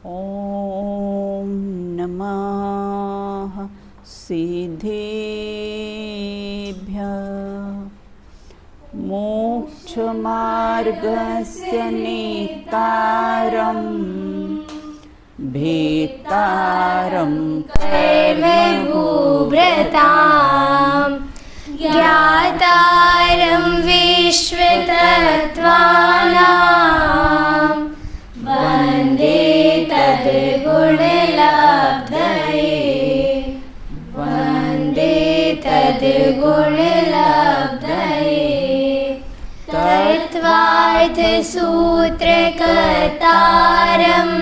ॐ नमः सिद्धेभ्यः मोक्षमार्गस्य नेतारं भेतारं कर्मभूभृतां ज्ञातारं विश्वतत्त्वानां वन्दे तद्गुणलब्धये वन्दे तद्गुणलब्धये तत्त्वार्थसूत्रकर्तारम्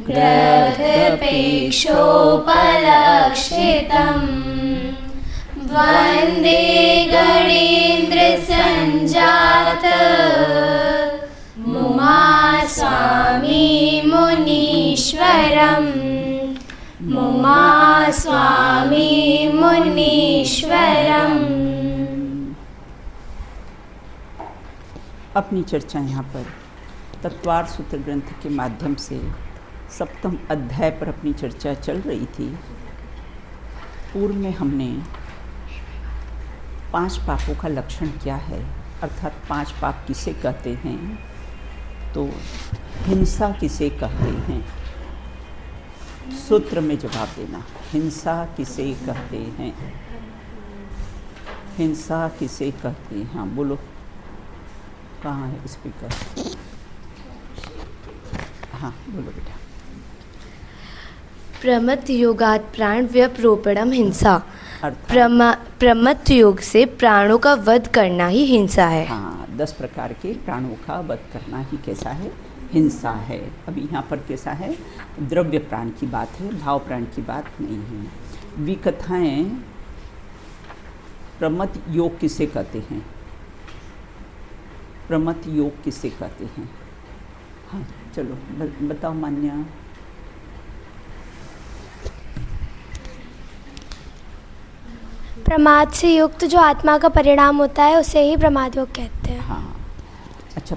ग्रन्थपेक्षोपलक्षितम् वन्दे गणेन्द्रसञ्जात मुमास्वामी मुनीश्वरम् मुमास्वामी मुनीश्वरम्। अपनी चर्चा यहाँ पर तत्वार्थ सूत्र ग्रंथ के माध्यम से सप्तम अध्याय पर अपनी चर्चा चल रही थी। पूर्व में हमने 5 पापों का लक्षण क्या है, अर्थात 5 पाप किसे कहते हैं, तो हिंसा किसे कहते हैं। सूत्र में जवाब देना, हिंसा किसे कहते हैं, हिंसा किसे कहते हैं। हाँ बोलो, कहाँ है स्पीकर? हाँ बोलो बेटा। प्रमथ योगात् प्राण व्यपरोपणम हिंसा। प्रमथ योग से प्राणों का वध करना ही हिंसा है। हाँ, 10 प्रकार के प्राणों का वध करना ही कैसा है, हिंसा है। अभी यहाँ पर कैसा है, द्रव्य प्राण की बात है, भाव प्राण की बात नहीं है। विकथाएं प्रमथ योग किसे कहते हैं, प्रमथ योग किसे कहते हैं? हाँ चलो बताओ मान्या। प्रमाद से युक्त जो आत्मा का परिणाम होता है उसे ही प्रमाद योग कहते हैं। हाँ अच्छा,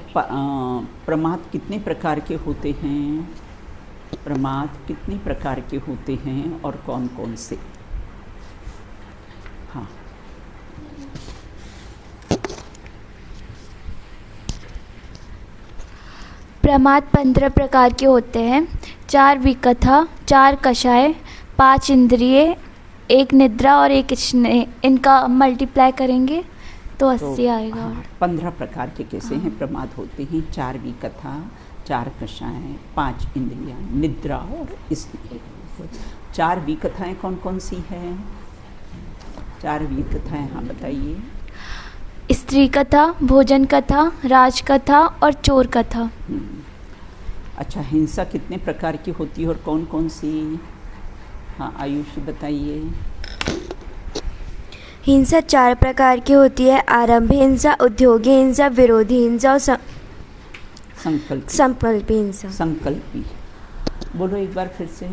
प्रमाद कितने प्रकार के होते हैं, प्रमाद कितने प्रकार के होते हैं और कौन कौन से? हाँ प्रमाद 15 प्रकार के होते हैं। 4 विकथा, 4 कषाय, 5 इंद्रिय, 1 निद्रा और 1 स्नेह। इनका मल्टीप्लाई करेंगे तो 80 आएगा। हाँ, 15 प्रकार के कैसे हैं प्रमाद होते हैं? 4 विकथा, 4 कषाय, 5 इंद्रियां, निद्रा और स्नेह। 4 विकथाएं कौन कौन सी हैं? 4 विकथाएं हाँ बताइए। स्त्री कथा, भोजन कथा, राज कथा और चोर कथा। अच्छा, हिंसा कितने प्रकार की होती है और कौन कौन सी? हाँ आयुषी बताइए। हिंसा 4 प्रकार की होती है। आरंभ हिंसा, उद्योगी हिंसा, विरोधी हिंसा और संकल्पी हिंसा। संकल्पी बोलो एक बार फिर से।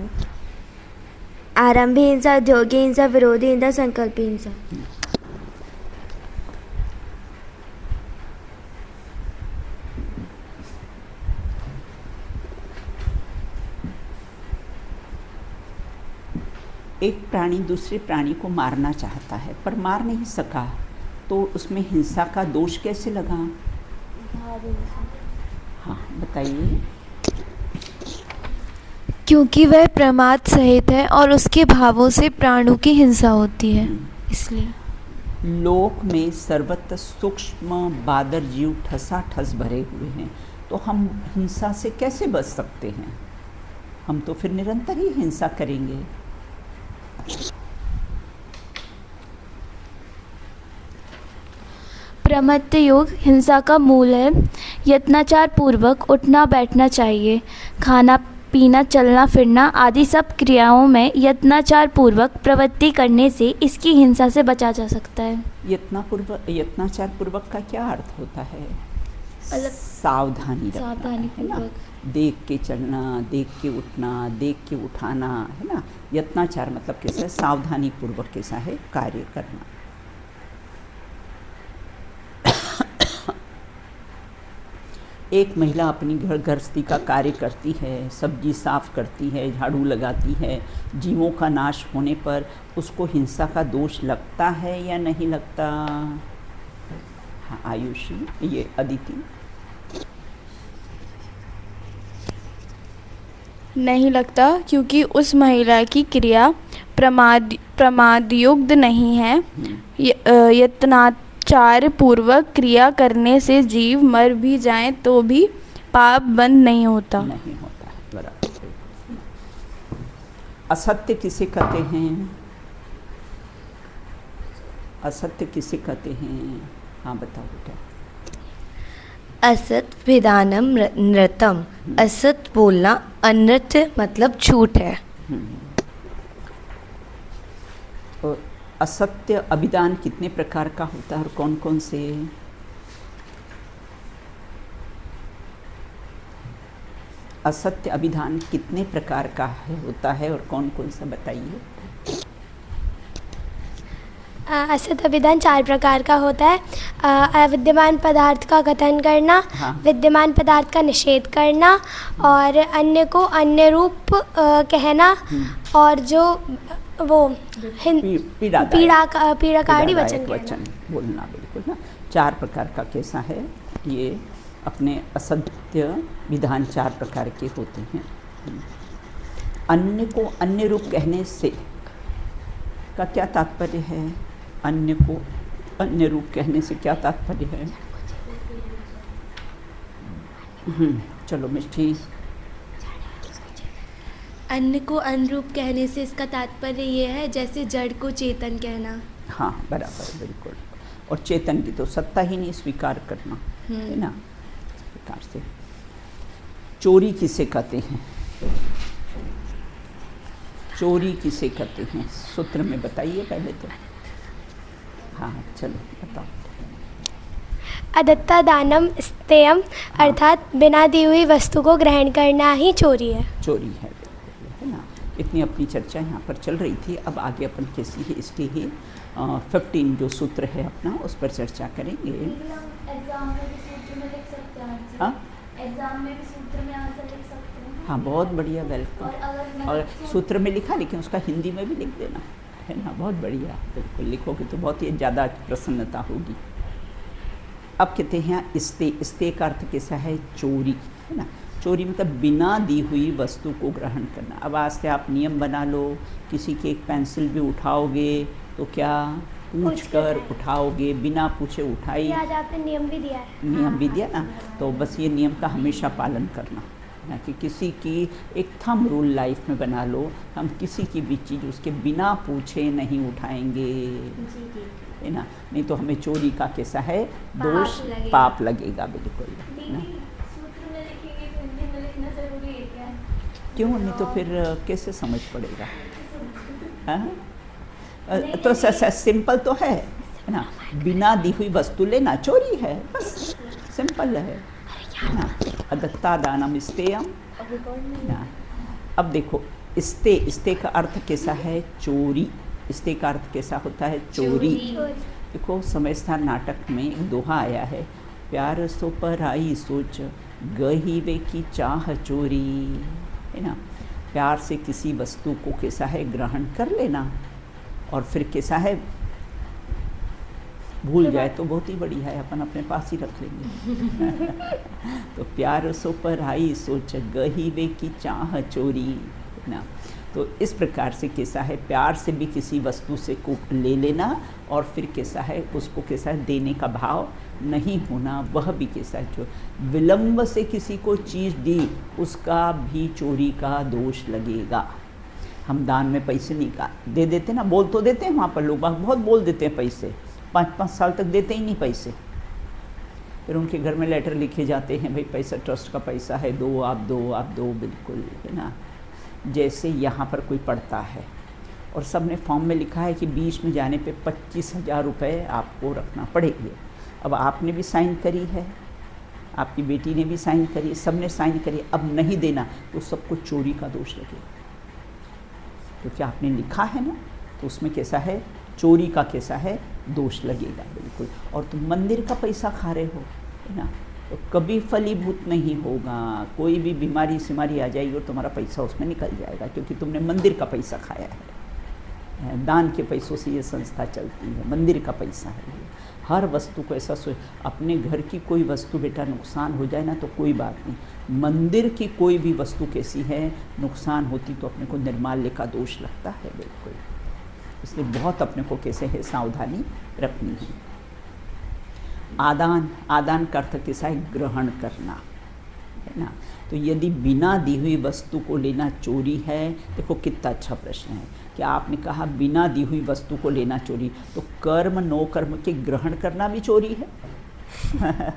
आरंभी हिंसा, उद्योगी हिंसा, विरोधी हिंसा, संकल्पी हिंसा। एक प्राणी दूसरे प्राणी को मारना चाहता है पर मार नहीं सका, तो उसमें हिंसा का दोष कैसे लगा? हाँ बताइए। क्योंकि वह प्रमाद सहित है और उसके भावों से प्राणों की हिंसा होती है, इसलिए। लोक में सर्वत्र सूक्ष्म बादर जीव ठसाठस भरे हुए हैं, तो हम हिंसा से कैसे बच सकते हैं? हम तो फिर निरंतर ही हिंसा करेंगे। प्रमथ योग हिंसा का मूल है। यत्नाचार पूर्वक उठना बैठना चाहिए। खाना पीना, चलना फिरना आदि सब क्रियाओं में यत्नाचार पूर्वक प्रवृत्ति करने से इसकी हिंसा से बचा जा सकता है। यत्नाचार पूर्वक का क्या अर्थ होता है? सावधानी पूर्वक, देख के चलना, देख के उठना, देख के उठाना, है ना। यत्नाचार मतलब कैसा है? सावधानी पूर्वक कैसा है कार्य करना। एक महिला अपनी घर गृहस्थी का कार्य करती है, सब्जी साफ करती है, झाड़ू लगाती है, जीवों का नाश होने पर उसको हिंसा का दोष लगता है या नहीं लगता? हाँ आयुषी, ये अदिति। नहीं लगता, क्योंकि उस महिला की क्रिया प्रमादयुक्त नहीं है। यत्नाचार पूर्वक क्रिया करने से जीव मर भी जाए तो भी पाप बंद नहीं होता। नहीं होता है, बराबर। असत्य किसे कहते हैं? असत्य किसे कहते हैं? हाँ बताओ बेटा। असत विधानम नृतम। असत बोलना, अनृत्य मतलब झूठ है। और असत्य अभिधान कितने प्रकार का होता है और कौन कौन से? असत्य अभिधान कितने प्रकार का होता है और कौन कौन सा बताइए। असत अभिधान 4 प्रकार का होता है। अविद्यमान पदार्थ का कथन करना, हाँ। विद्यमान पदार्थ का निषेध करना, और अन्य को अन्य रूप कहना, और जो वो पीड़ाकारी वचन बोलना, बिल्कुल ना। 4 प्रकार का कैसा है ये? अपने असत्य विधान 4 प्रकार के होते हैं। अन्य को अन्य रूप कहने से का क्या तात्पर्य है? अन्य को अन्य रूप कहने से क्या तात्पर्य है? चलो मिष्टी। अन्य को अनुरूप कहने से इसका तात्पर्य ये है जैसे जड़ को चेतन कहना। हाँ बराबर, बिल्कुल। और चेतन की तो सत्ता ही नहीं स्वीकार करना, है ना, इस प्रकार से। चोरी किसे कहते हैं? चोरी किसे कहते हैं? सूत्र में बताइए पहले तो। हाँ चलो बताओ। अदत्ता दानम स्तेयम, अर्थात बिना दी हुई वस्तु को ग्रहण करना ही चोरी है। चोरी है ना। इतनी अपनी चर्चा यहाँ पर चल रही थी। अब आगे अपन कैसी है इसके ही 15 जो सूत्र है अपना, उस पर चर्चा करेंगे। एग्जाम में भी सूत्र में लिख सकते हैं। हाँ एग्जाम में भी सूत्र में आंसर लिख सकते हैं। हाँ बहुत बढ़िया, वेलकम। और सूत्र में लिखा, लेकिन उसका हिंदी में भी लिख देना, है ना। बहुत बढ़िया, बिल्कुल लिखोगे तो बहुत ही ज़्यादा प्रसन्नता होगी। अब कहते हैं इस्ते का अर्थ कैसा है? चोरी, है ना। चोरी मतलब बिना दी हुई वस्तु को ग्रहण करना। अब आज से आप नियम बना लो, किसी की एक पेंसिल भी उठाओगे तो क्या पूछ कर उठाओगे, बिना पूछे उठाई। आज आपने नियम भी दिया है। नियम भी दिया ना, तो बस ये नियम का हमेशा पालन करना, ना कि किसी की एक थंब रूल लाइफ में बना लो, हम किसी की भी चीज़ उसके बिना पूछे नहीं उठाएंगे, है ना। नहीं तो हमें चोरी का कैसा है दोष, पाप लगेगा, बिल्कुल ना। सूत्र में लिखेंगे तो हिंदी में लिखना जरूरी है क्या? क्यों? नहीं तो फिर कैसे समझ पड़ेगा? हाँ तो सिंपल तो है ना। बिना दी हुई वस्तु लेना चोरी है, बस सिंपल है ना। अदत्ता दानम स्तेयम ना। अब देखो स्ते का अर्थ कैसा है? चोरी। स्ते का अर्थ कैसा होता है? चोरी। देखो समय स्थान नाटक में एक दोहा आया है, प्यार सो पर आई सोच गही वे की चाह चोरी, है ना। प्यार से किसी वस्तु को कैसा है ग्रहण कर लेना, और फिर कैसा है भूल जाए तो बहुत ही बढ़िया है, अपन अपने पास ही रख लेंगे। तो प्यार सो पर आई सोच गही वे की चाह चोरी, ना। तो इस प्रकार से कैसा है प्यार से भी किसी वस्तु से को ले लेना, और फिर कैसा है उसको कैसा है देने का भाव नहीं होना, वह भी कैसा है। जो विलंब से किसी को चीज़ दी उसका भी चोरी का दोष लगेगा। हम दान में पैसे निकाल दे देते ना, बोल तो देते हैं वहाँ पर लोग बहुत बोल देते हैं पैसे, 5-5 साल तक देते ही नहीं पैसे। फिर उनके घर में लेटर लिखे जाते हैं, भाई पैसा ट्रस्ट का पैसा है, दो आप दो, बिल्कुल, है ना। जैसे यहाँ पर कोई पढ़ता है और सब ने फॉर्म में लिखा है कि बीच में जाने पे 25,000 रुपये आपको रखना पड़ेंगे। अब आपने भी साइन करी है, आपकी बेटी ने भी साइन करी, सब ने साइन करी, अब नहीं देना तो सबको चोरी का दोष लगेगा, क्योंकि आपने लिखा है ना, तो उसमें कैसा है चोरी का कैसा है दोष लगेगा, बिल्कुल। और तुम मंदिर का पैसा खा रहे हो, है ना, तो कभी फलीभूत नहीं होगा। कोई भी बीमारी सिमारी आ जाएगी और तुम्हारा पैसा उसमें निकल जाएगा, क्योंकि तुमने मंदिर का पैसा खाया है। दान के पैसों से ये संस्था चलती है, मंदिर का पैसा है। हर वस्तु को ऐसा अपने घर की कोई वस्तु बेटा नुकसान हो जाए ना तो कोई बात नहीं, मंदिर की कोई भी वस्तु कैसी है नुकसान होती तो अपने को निर्माल्य का दोष लगता है बिल्कुल। इसलिए बहुत अपने को कैसे है सावधानी रखनी है। आदान का अर्थ कैसा है, ग्रहण करना, है ना। तो यदि बिना दी हुई वस्तु को लेना चोरी है, देखो कितना अच्छा प्रश्न है कि आपने कहा बिना दी हुई वस्तु को लेना चोरी, तो कर्म नो कर्म के ग्रहण करना भी चोरी है।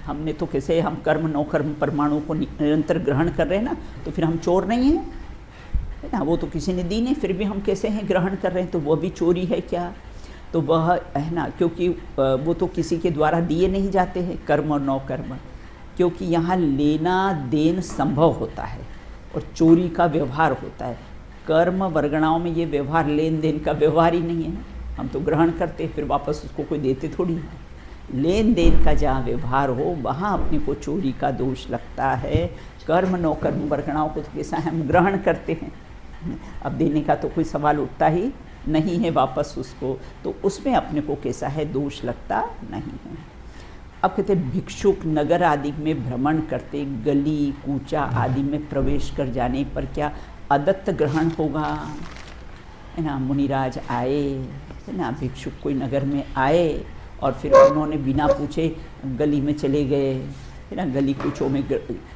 हमने तो कैसे हम कर्म नो कर्म परमाणु को निरंतर ग्रहण कर रहे हैं ना, तो फिर हम चोर नहीं हैं, है ना। वो तो किसी ने दी नहीं, फिर भी हम कैसे हैं ग्रहण कर रहे हैं, तो वह भी चोरी है क्या। तो वह है ना, क्योंकि वो तो किसी के द्वारा दिए नहीं जाते हैं कर्म और नौ कर्म, क्योंकि यहाँ लेना देन संभव होता है और चोरी का व्यवहार होता है। कर्म वर्गणाओं में ये व्यवहार लेन देन का व्यवहार ही नहीं है, हम तो ग्रहण करते फिर वापस उसको कोई देते थोड़ी है। लेन देन का जहाँ व्यवहार हो वहाँ अपने को चोरी का दोष लगता है। कर्म नो कर्म वर्गणाओं को तो कैसा है हम ग्रहण करते हैं, अब देने का तो कोई सवाल उठता ही नहीं है वापस उसको, तो उसमें अपने को कैसा है दोष लगता नहीं है। अब कहते भिक्षुक नगर आदि में भ्रमण करते गली कूचा आदि में प्रवेश कर जाने पर क्या अदत्त ग्रहण होगा, है ना। मुनिराज आए, है ना, भिक्षुक कोई नगर में आए और फिर उन्होंने बिना पूछे गली में चले गए, है ना, गली कूचों में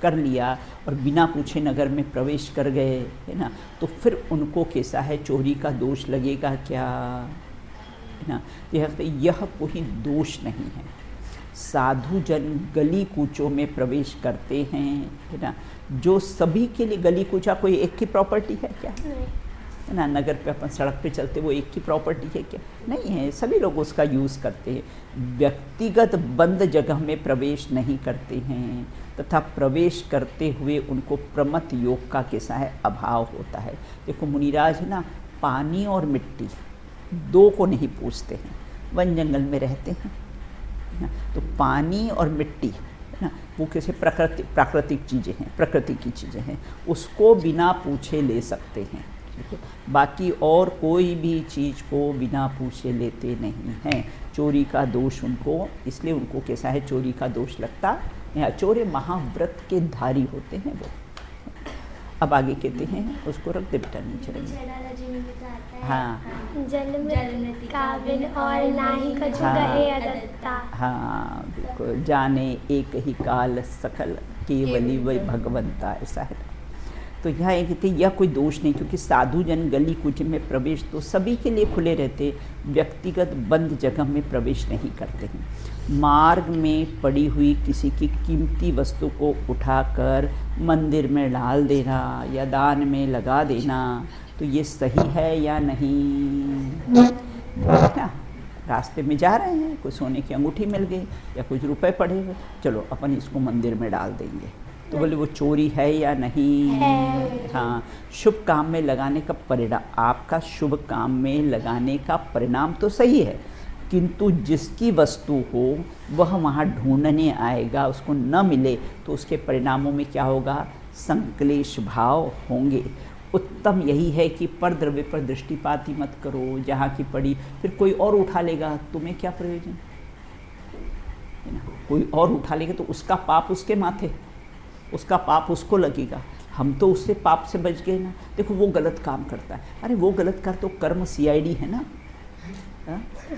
कर लिया और बिना पूछे नगर में प्रवेश कर गए, है ना, तो फिर उनको कैसा है चोरी का दोष लगेगा क्या, है ना। यह कोई दोष नहीं है। साधु जन गली कूचों में प्रवेश करते हैं, है ना, जो सभी के लिए गली कूचा कोई एक की प्रॉपर्टी है क्या, है ना। नगर पे अपन सड़क पे चलते वो एक की प्रॉपर्टी है क्या, नहीं है, सभी लोग उसका यूज़ करते हैं। व्यक्तिगत बंद जगह में प्रवेश नहीं करते हैं तथा प्रवेश करते हुए उनको प्रमथ योग का कैसा है अभाव होता है। देखो मुनिराज है ना, पानी और मिट्टी दो को नहीं पूछते हैं, वन जंगल में रहते हैं ना, तो पानी और मिट्टी है ना वो कैसे प्राकृतिक चीज़ें हैं, प्रकृति की चीज़ें हैं, उसको बिना पूछे ले सकते हैं। बाकी और कोई भी चीज़ को बिना पूछे लेते नहीं हैं। चोरी का दोष उनको, इसलिए उनको कैसा है चोरी का दोष लगता है। चोरे महाव्रत के धारी होते हैं वो। अब आगे कहते हैं, उसको रख दे बेटा नीचे रख। हाँ जन्म काबिन और नाही कछु कहे अदत्ता। हाँ बिल्कुल, जाने एक ही काल सकल केवली वही भगवंता, ऐसा है। तो यहाँ एक कहते यह कोई दोष नहीं, क्योंकि साधु जन गली कूच में प्रवेश तो सभी के लिए खुले रहते, व्यक्तिगत बंद जगह में प्रवेश नहीं करते हैं। मार्ग में पड़ी हुई किसी की कीमती वस्तु को उठाकर मंदिर में डाल देना या दान में लगा देना, तो ये सही है या नहीं। रास्ते में जा रहे हैं, कोई सोने की अंगूठी मिल गई या कुछ रुपए पड़े हुए, चलो अपन इसको मंदिर में डाल देंगे, तो बोले वो चोरी है या नहीं है। हाँ, शुभ काम में लगाने का परिणाम, आपका शुभ काम में लगाने का परिणाम तो सही है, किंतु जिसकी वस्तु हो वह वहाँ ढूंढने आएगा, उसको न मिले तो उसके परिणामों में क्या होगा, संक्लेश भाव होंगे। उत्तम यही है कि पर द्रव्य पर दृष्टिपात ही मत करो, जहाँ की पड़ी फिर कोई और उठा लेगा, तुम्हें क्या प्रयोजन, है ना। कोई और उठा लेगा तो उसका पाप उसके माथे, उसका पाप उसको लगेगा, हम तो उससे पाप से बच गए ना। देखो वो गलत काम करता है, अरे वो गलत कर तो कर्म CID है ना,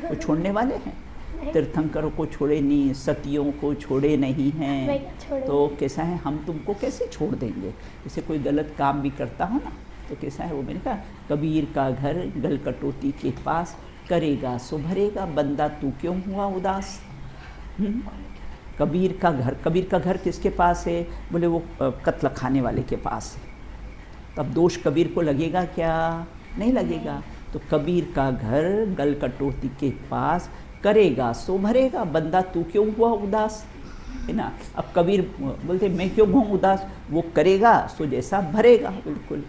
वो छोड़ने वाले हैं। तीर्थंकरों को छोड़े नहीं, सतियों को छोड़े नहीं हैं, तो कैसा है हम तुमको कैसे छोड़ देंगे। जैसे कोई गलत काम भी करता हो ना, तो कैसा है वो मैंने कहा, कबीर का घर गल कटोती के पास, करेगा सो भरेगा, बंदा तू क्यों हुआ उदास। कबीर का घर किसके पास है, बोले वो कत्ल खाने वाले के पास है, तब दोष कबीर को लगेगा क्या, नहीं लगेगा। तो कबीर का घर गल कटोती के पास, करेगा सो भरेगा, बंदा तू क्यों हुआ उदास, है ना। अब कबीर बोलते मैं क्यों हूँ उदास, वो करेगा सो जैसा भरेगा, बिल्कुल।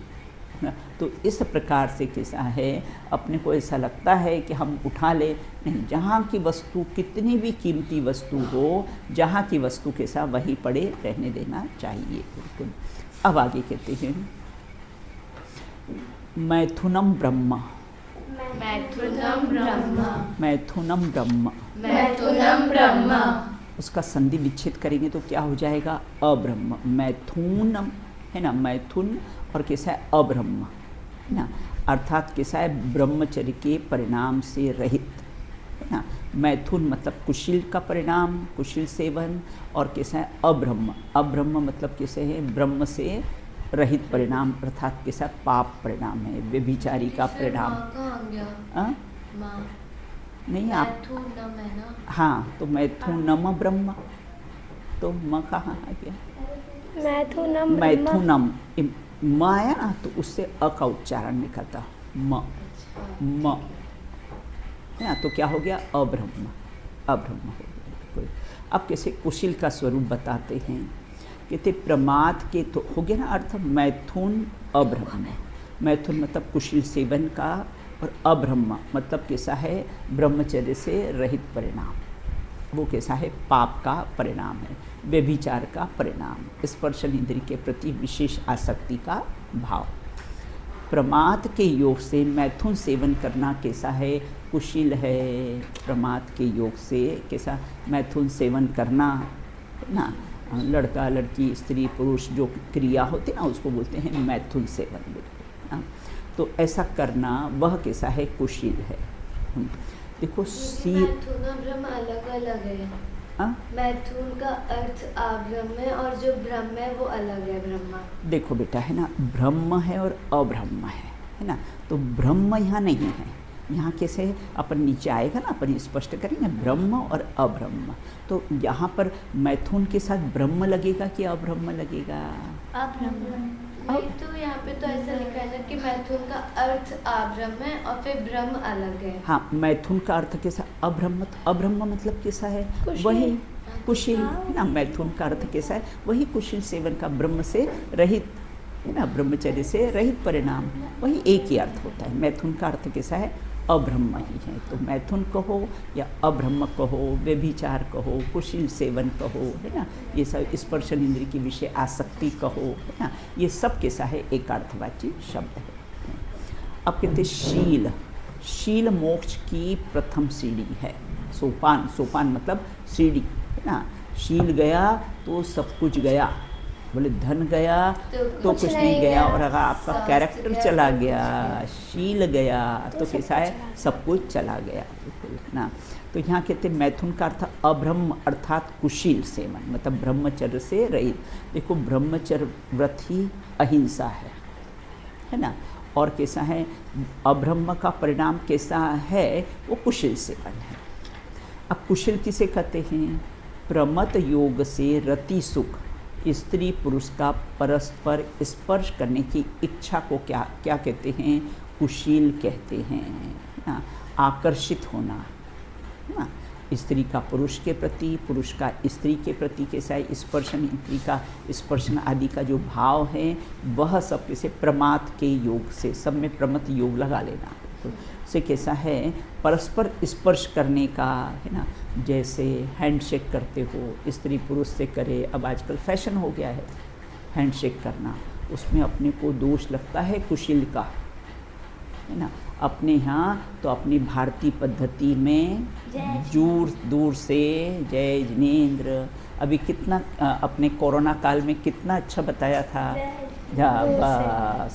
तो इस प्रकार से कैसा है, अपने को ऐसा लगता है कि हम उठा ले, नहीं, जहाँ की वस्तु कितनी भी कीमती वस्तु हो, जहाँ की वस्तु कैसा वहीं पड़े रहने देना चाहिए, बिल्कुल। अब आगे कहते हैं मैथुनम ब्रह्म, मैथुनम ब्रह्म, मैथुनम ब्रह्म, मैथुनम ब्रह्म, उसका संधि विच्छेद करेंगे तो क्या हो जाएगा, अब्रह्म। मैथुनम है ना, मैथुन और कैसा है, अब्रह्म है ना, अर्थात कैसा है, ब्रह्मचर्य के परिणाम से रहित है ना। मैथुन मतलब कुशील का परिणाम, कुशील सेवन, और कैसा है, अब्रह्म, अब्रह्म मतलब कैसे है, ब्रह्म से रहित परिणाम, अर्थात कैसा पाप परिणाम है, व्यभिचारी का परिणाम। हाँ? नहीं आप, मैथुनम है ना, हाँ, तो मैथुनम ब्रह्म, तो म कहाँ आ गया, मैथुनम ब्रह्म। मैथुनम, म आया ना, तो उससे अ का उच्चारण निकलता, म है ना, तो क्या हो गया, अब्रह्म, अब्रह्म हो गया, बिल्कुल। अब कैसे कुशील का स्वरूप बताते हैं, कहते प्रमाद के, तो हो गया ना अर्थ, मैथुन अब्रह्म, मैथुन मतलब कुशील सेवन का, और अब्रह्म मतलब कैसा है, ब्रह्मचर्य से रहित परिणाम, वो कैसा है, पाप का परिणाम है, व्यभिचार का परिणाम, स्पर्शन इंद्रिय के प्रति विशेष आसक्ति का भाव। प्रमाद के योग से मैथुन सेवन करना कैसा है, कुशील है। प्रमाद के योग से कैसा मैथुन सेवन करना है ना, लड़का लड़की स्त्री पुरुष जो क्रिया होती ना, उसको बोलते हैं मैथुन सेवन, बिल्कुल ना। तो ऐसा करना वह कैसा है, कुशील है। देखो मैथुन और ब्रह्म अलग अलग है। मैथुन का अर्थ आब्रह्म है और जो ब्रह्म है वो अलग है, ब्रह्मा। देखो बेटा है ना, ब्रह्म है और अब्रह्म है ना, तो ब्रह्म यहाँ नहीं है, यहाँ कैसे अपन नीचे आएगा ना, अपन स्पष्ट करेंगे ब्रह्म और अब्रह्म। तो यहाँ पर मैथुन के साथ ब्रह्म लगेगा कि अब्रह्म लगेगा, अब्रह्म। नहीं तो यहाँ पे तो ऐसा लिखा है ना कि मैथुन का अर्थ आब्रह्म है और फिर ब्रह्म अलग है। हाँ, मैथुन का अर्थ कैसा, अब्रह्म, अब्रह्म मतलब कैसा है, वही कुशील है ना। मैथुन का अर्थ कैसा है, वही कुशील सेवन का, ब्रह्म से रहित है ना, ब्रह्मचर्य से रहित परिणाम, वही एक ही अर्थ होता है। मैथुन का अर्थ कैसा है, अब्रह्म ही है। तो मैथुन कहो या अब्रह्म कहो, व्यभिचार कहो, कुशील सेवन कहो, है ना, ये सब स्पर्शन इंद्रिय की विषय आसक्ति कहो, है ना, ये सब कैसा है, एक अर्थवाची शब्द है। अब कहते शील, शील मोक्ष की प्रथम सीढ़ी है। सोपान, सोपान मतलब सीढ़ी है ना। शील गया तो सब कुछ गया, बोले धन गया तो कुछ नहीं गया, और अगर आपका कैरेक्टर चला गया, शील गया तो कैसा है, सब कुछ चला गया, बिल्कुल ना। तो यहाँ कहते हैं मैथुन का अर्थ अब्रह्म अर्थात कुशील सेवन, मतलब ब्रह्मचर्य से रहित। देखो ब्रह्मचर्य व्रत ही अहिंसा है ना, और कैसा है, अब्रह्म का परिणाम कैसा है, वो कुशील सेवन है। अब कुशील किसे कहते हैं, प्रमत योग से रति सुख, स्त्री पुरुष का परस्पर स्पर्श करने की इच्छा को क्या क्या कहते हैं, कुशील कहते हैं ना। आकर्षित होना है ना, स्त्री का पुरुष के प्रति, पुरुष का स्त्री के प्रति कैसा है, स्पर्शन इंद्रिय का स्पर्शन आदि का जो भाव है, वह सब कैसे प्रमाद के योग से, सब में प्रमत योग लगा लेना से कैसा है, परस्पर स्पर्श करने का है ना। जैसे हैंडशेक करते हो, स्त्री पुरुष से करे, अब आजकल फैशन हो गया है हैंडशेक करना, उसमें अपने को दोष लगता है कुशील का, है ना। अपने यहाँ तो अपनी भारतीय पद्धति में दूर से जय जिनेंद्र, अभी कितना अपने कोरोना काल में कितना अच्छा बताया था,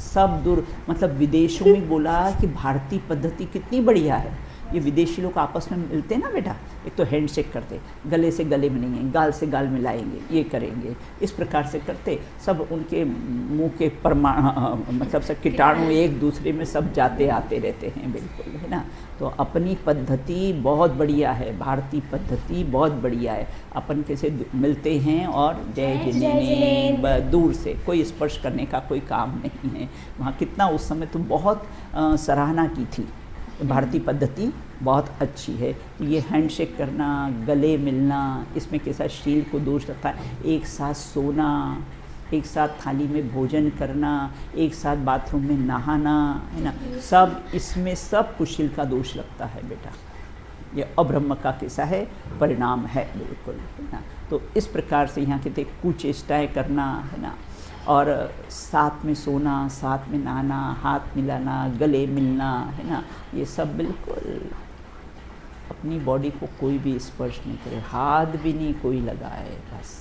सब दूर, मतलब विदेशों में बोला कि भारतीय पद्धति कितनी बढ़िया है। ये विदेशी लोग आपस में मिलते हैं ना बेटा, एक तो हैंडशेक करते, गले से गले मिलेंगे, गाल से गाल मिलाएंगे, ये करेंगे, इस प्रकार से करते, सब उनके मुंह के मतलब सब कीटाणु एक दूसरे में सब जाते आते रहते हैं, बिल्कुल है ना। तो अपनी पद्धति बहुत बढ़िया है, भारतीय पद्धति बहुत बढ़िया है। अपन कैसे मिलते हैं और जय जिनेंद्र, दूर से कोई स्पर्श करने का कोई काम नहीं है। वहाँ कितना उस समय तो बहुत सराहना की थी, भारतीय पद्धति बहुत अच्छी है। तो ये हैंडशेक करना, गले मिलना, इसमें कैसा शील को दोष लगता है, एक साथ सोना एक साथ थाली में भोजन करना, एक साथ बाथरूम में नहाना, है ना, सब इसमें सब कुशील का दोष लगता है बेटा। ये अब्रह्म का कैसा है परिणाम है बिल्कुल, है ना। तो इस प्रकार से यहाँ कहते कुचेष्टाएँ करना, है ना, और साथ में सोना, साथ में नहाना, हाथ मिलाना, गले मिलना, है ना, ये सब बिल्कुल अपनी बॉडी को कोई भी स्पर्श नहीं करे, हाथ भी नहीं कोई लगाए, बस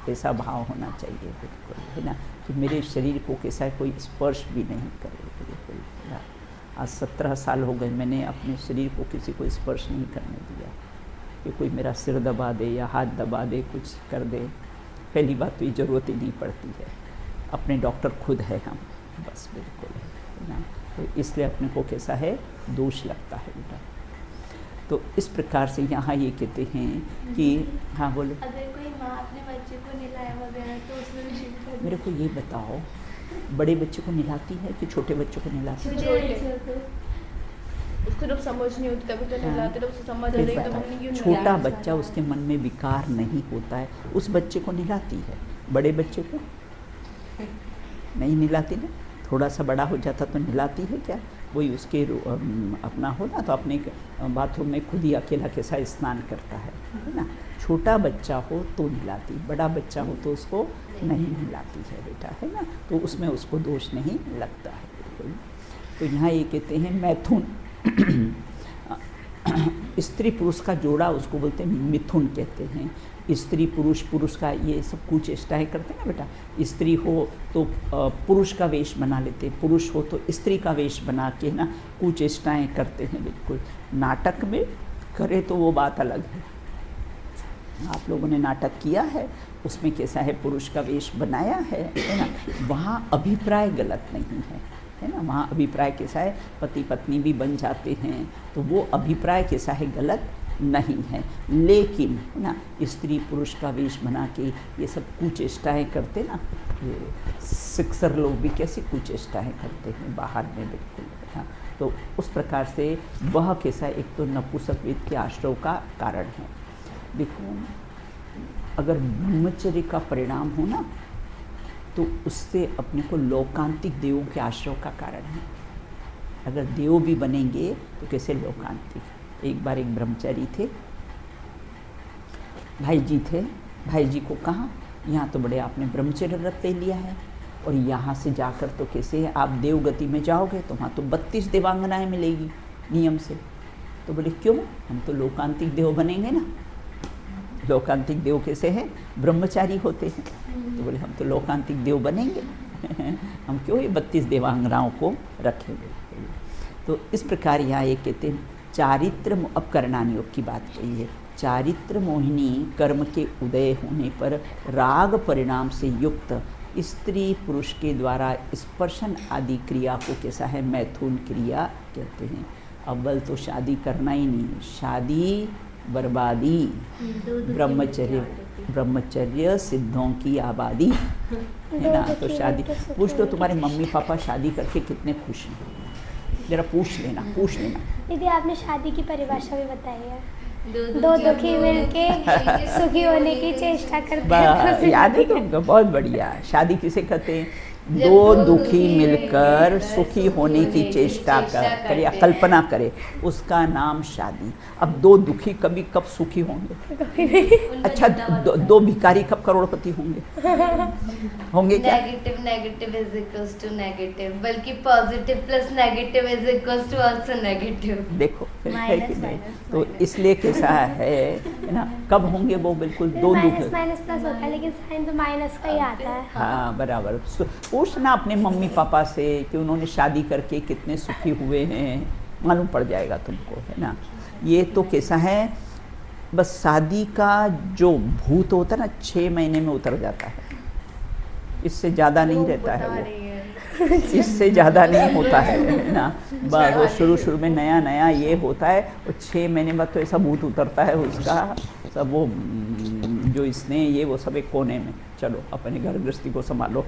ऐसा भाव होना चाहिए बिल्कुल, है ना, कि मेरे शरीर को कैसा है कोई स्पर्श भी नहीं करे बिल्कुल, है ना। आज 17 साल हो गए मैंने अपने शरीर को किसी को स्पर्श नहीं करने दिया कि कोई मेरा सिर दबा दे या हाथ दबा दे, कुछ कर दे। पहली बात तो ये ज़रूरत ही नहीं पड़ती है, अपने डॉक्टर खुद है हम, बस बिल्कुल, है ना। तो इसलिए अपने को कैसा है दोष लगता है बेटा। तो इस प्रकार से यहाँ ये कहते हैं कि हाँ बोलो। अगर कोई माँ अपने बच्चे को नहलाए वगैरह तो उसमें भी शिक्षा। मेरे को ये बताओ, बड़े बच्चे को नहलाती है कि छोटे बच्चों को नहलाती है? उसको जब समझ नहीं होती तभी तो नहलाते, जब उसे समझ आ फिर रही तब बताओ, हमने क्यों छोटा बच्चा उसके मन में विकार नहीं होता है, उस बच्चे को नहलाती है, बड़े बच्चे को नहीं नहलाती ना। थोड़ा सा बड़ा हो जाता तो नहलाती है क्या? वही उसके अपना हो ना तो अपने बाथरूम में खुद ही अकेला कैसा स्नान करता है ना। छोटा बच्चा हो तो नहलाती, बड़ा बच्चा हो तो उसको नहीं नहलाती है बेटा, है ना। तो उसमें उसको दोष नहीं लगता है बिल्कुल। तो यहाँ ये कहते हैं मैथुन स्त्री पुरुष का जोड़ा उसको बोलते हैं मिथुन कहते हैं। स्त्री पुरुष, पुरुष का ये सब कुचेष्टाएँ करते हैं ना बेटा। स्त्री हो तो पुरुष का वेश बना लेते, पुरुष हो तो स्त्री का वेश बना के ना कुचेष्टाएँ करते हैं बिल्कुल। नाटक में करे तो वो बात अलग है, आप लोगों ने नाटक किया है उसमें कैसा है पुरुष का वेश बनाया है ना, वहाँ अभिप्राय गलत नहीं है ना। वहाँ अभिप्राय कैसा है पति पत्नी भी बन जाते हैं, तो वो अभिप्राय कैसा है गलत नहीं है। लेकिन ना स्त्री पुरुष का वेश बना के ये सब कुचेष्टाएँ करते ना, ये सिक्सर लोग भी कैसी कुचेष्टाएँ करते हैं बाहर में बिल्कुल, हाँ। तो उस प्रकार से वह कैसा है, एक तो नपुंसक वेद के आश्रव का कारण है। देखो अगर ब्रह्मचर्य का परिणाम हो ना तो उससे अपने को लोकांतिक देवों के आश्रय का कारण है। अगर देव भी बनेंगे तो कैसे लोकांतिक। एक बार एक ब्रह्मचारी थे, भाई जी थे, भाई जी को कहा यहाँ तो बड़े आपने ब्रह्मचर्य व्रत ले लिया है और यहाँ से जाकर तो कैसे आप देवगति में जाओगे तो वहाँ तो 32 देवांगनाएँ मिलेगी नियम से। तो बोले क्यों, हम तो लोकांतिक देव बनेंगे ना। लोकांतिक देव कैसे हैं, ब्रह्मचारी होते हैं। तो बोले हम तो लोकांतिक देव बनेंगे हम क्यों ये 32 देवांगनाओं को रखेंगे। तो इस प्रकार यहाँ ये कहते हैं चारित्र, अब करणानि योग की बात कही है। चारित्र मोहिनी कर्म के उदय होने पर राग परिणाम से युक्त स्त्री पुरुष के द्वारा स्पर्शन आदि क्रिया को कैसा है मैथुन क्रिया कहते हैं। अव्वल तो शादी करना ही नहीं, शादी बर्बादी, ब्रह्मचर्य सिद्धों की आबादी, है ना। तो शादी पूछ लो तुम्हारे मम्मी पापा शादी करके कितने खुश हैं, जरा पूछ लेना। दीदी आपने शादी की परिभाषा भी बताई है, दो दुखी मिलके सुखी होने की चेष्टा करते हैं। याद है कि बहुत बढ़िया। शादी किसे कहते हैं, दो दुखी मिलकर सुखी होने की चेष्टा करे या कल्पना करे, उसका नाम शादी। अब दो दुखी कभी कब सुखी होंगे? अच्छा दो भिखारी कब करोड़पति होंगे क्या? Negative is equals to negative, बल्कि positive plus negative is equals to also negative. देखो है कि नहीं। तो इसलिए कैसा है ना, कब होंगे वो बिल्कुल दो दुख। माइनस प्लस होता है लेकिन साइन तो माइनस का ही आता है। हाँ बराबर। पूछना अपने मम्मी पापा से कि उन्होंने शादी करके कितने सुखी हुए हैं, मालूम पड़ जाएगा तुमको, है ना। ये तो कैसा है, बस शादी का जो भूत होता है ना 6 महीने में उतर जाता है, इससे ज़्यादा नहीं रहता है वो, इससे ज़्यादा नहीं होता है ना। बस वो शुरू में नया ये होता है और 6 महीने बाद तो ऐसा भूत उतरता है उसका, सब वो जो इसने ये वो सब एक कोने में, चलो अपने घर गृहस्थी को संभालो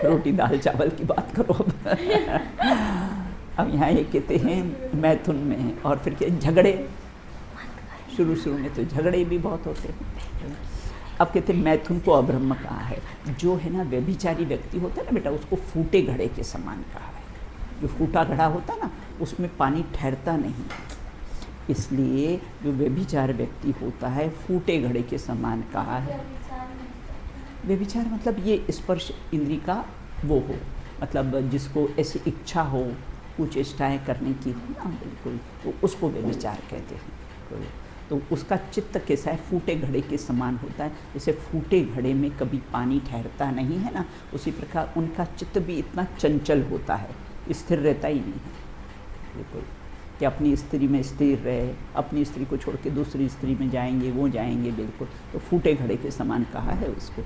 रोटी दाल चावल की बात करो अब यहाँ ये कहते हैं मैथुन में। और फिर क्या झगड़े, शुरू में तो झगड़े भी बहुत होते हैं। अब कहते हैं मैथुन को अब्रह्म कहा है। जो है ना व्यभिचारी व्यक्ति होता है ना बेटा, उसको फूटे घड़े के समान कहा है। जो फूटा घड़ा होता है ना, उसमें पानी ठहरता नहीं, इसलिए जो व्यभिचार व्यक्ति होता है फूटे घड़े के समान कहा है। व्यभिचार मतलब ये स्पर्श इंद्री का वो हो, मतलब जिसको ऐसी इच्छा हो कुछ चेष्टाएँ करने की हो ना, बिल्कुल, तो उसको व्यभिचार कहते हैं। तो उसका चित्त कैसा है, फूटे घड़े के समान होता है। जैसे फूटे घड़े में कभी पानी ठहरता नहीं है ना, उसी प्रकार उनका चित्त भी इतना चंचल होता है, स्थिर रहता ही नहीं है बिल्कुल, कि अपनी स्त्री में स्थिर रहे, अपनी स्त्री को छोड़ के दूसरी स्त्री में जाएंगे, वो जाएंगे, बिल्कुल। तो फूटे घड़े के समान कहा है उसको।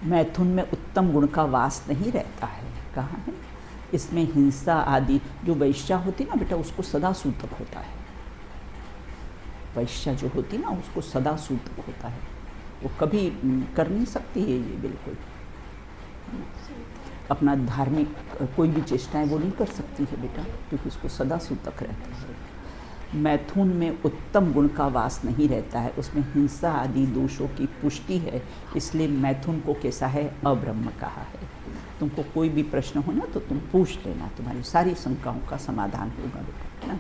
मैथुन में उत्तम गुण का वास नहीं रहता है, कहाँ है? इसमें हिंसा आदि, जो वैश्या होती ना बेटा, उसको सदा सूतक होता है। वैश्या जो होती ना, उसको सदा सूतक होता है, वो कभी कर नहीं सकती है ये, बिल्कुल अपना धार्मिक कोई भी चेष्टाएं वो नहीं कर सकती है बेटा, क्योंकि उसको सदा सूतक रहता है। मैथुन में उत्तम गुण का वास नहीं रहता है, उसमें हिंसा आदि दोषों की पुष्टि है, इसलिए मैथुन को कैसा है, अब्रह्म कहा है। तुमको कोई भी प्रश्न हो ना तो तुम पूछ लेना, तुम्हारी सारी शंकाओं का समाधान होगा बेटा ना।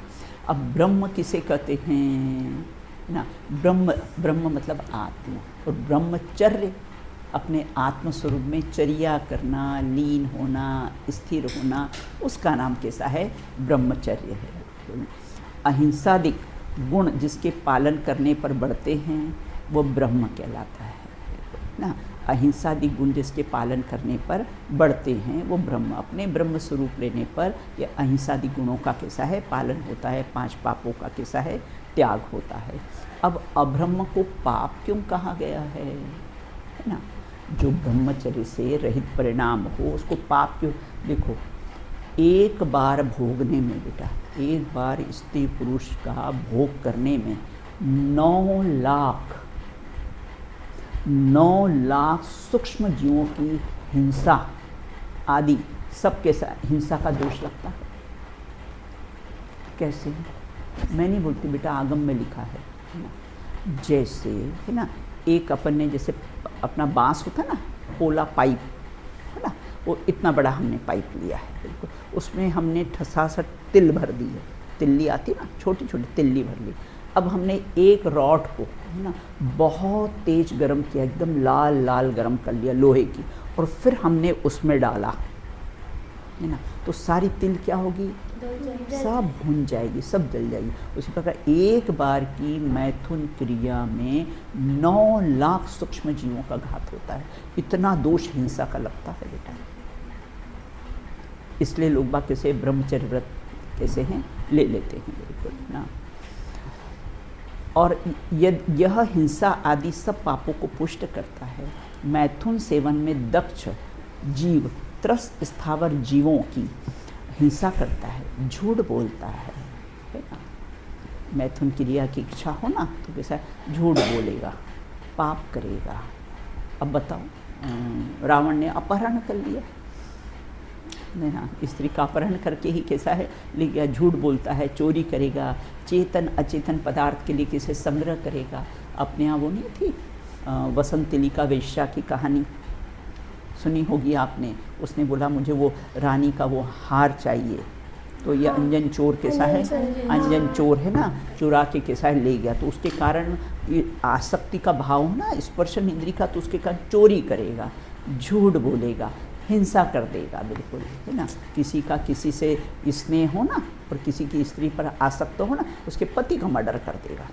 अब ब्रह्म किसे कहते हैं ना, ब्रह्म मतलब आत्मा, और ब्रह्मचर्य अपने आत्मस्वरूप में चर्या करना, लीन होना, स्थिर होना, उसका नाम कैसा है, ब्रह्मचर्य है। अहिंसादिक गुण जिसके पालन करने पर बढ़ते हैं वो ब्रह्म कहलाता है ना। अहिंसादिक गुण जिसके पालन करने पर बढ़ते हैं वो ब्रह्म, अपने ब्रह्म स्वरूप लेने पर ये अहिंसादिक गुणों का कैसा है, पालन होता है, 5 पापों का कैसा है, त्याग होता है। अब अब्रह्म को पाप क्यों कहा गया है ना, जो ब्रह्मचर्य से रहित परिणाम हो उसको पाप क्यों? देखो, एक बार भोगने में बेटा, एक बार स्त्री पुरुष का भोग करने में 9 लाख सूक्ष्म जीवों की हिंसा आदि सब के साथ हिंसा का दोष लगता है। कैसे? मैं नहीं बोलती बेटा, आगम में लिखा है ना। जैसे है ना, एक अपन ने जैसे अपना बांस होता ना, पोला पाइप है ना, वो इतना बड़ा हमने पाइप लिया है, बिल्कुल, उसमें हमने ठसासा तिल भर दी है, तिल्ली आती ना, छोटी छोटी तिल्ली भर ली। अब हमने एक रॉड को है ना बहुत तेज गरम किया, एकदम लाल लाल गरम कर लिया लोहे की, और फिर हमने उसमें डाला है ना, तो सारी तिल क्या होगी, सब भुन जाएगी, सब जल जाएगी। उसी प्रकार एक बार की मैथुन क्रिया में 9 लाख सूक्ष्म जीवों का घात होता है, इतना दोष हिंसा का लगता है बेटा। इसलिए लोग बाग कैसे ब्रह्मचर्य व्रत कैसे हैं, ले लेते हैं बिल्कुल ना। और यह हिंसा आदि सब पापों को पुष्ट करता है। मैथुन सेवन में दक्ष जीव त्रस्त स्थावर जीवों की हिंसा करता है, झूठ बोलता है ना। मैथुन क्रिया की इच्छा हो ना तो कैसा झूठ बोलेगा, पाप करेगा। अब बताओ, रावण ने अपहरण कर लिया नहीं ना, स्त्री का अपहरण करके ही कैसा है ले गया, झूठ बोलता है, चोरी करेगा, चेतन अचेतन पदार्थ के लिए कैसे संग्रह करेगा। अपने यहाँ वो नहीं थी वसंतलिका वेश्या की कहानी सुनी होगी आपने, उसने बोला मुझे वो रानी का वो हार चाहिए, तो ये अंजन चोर कैसा है, अंजन चोर है ना, चुरा के कैसा है ले गया, तो उसके कारण ये आसक्ति का भाव हो ना, स्पर्शन इंद्री का, तो उसके कारण चोरी करेगा, झूठ बोलेगा, हिंसा कर देगा बिल्कुल है ना। किसी का किसी से स्नेह हो ना और किसी की स्त्री पर आसक्त हो ना, उसके पति का मर्डर कर देगा।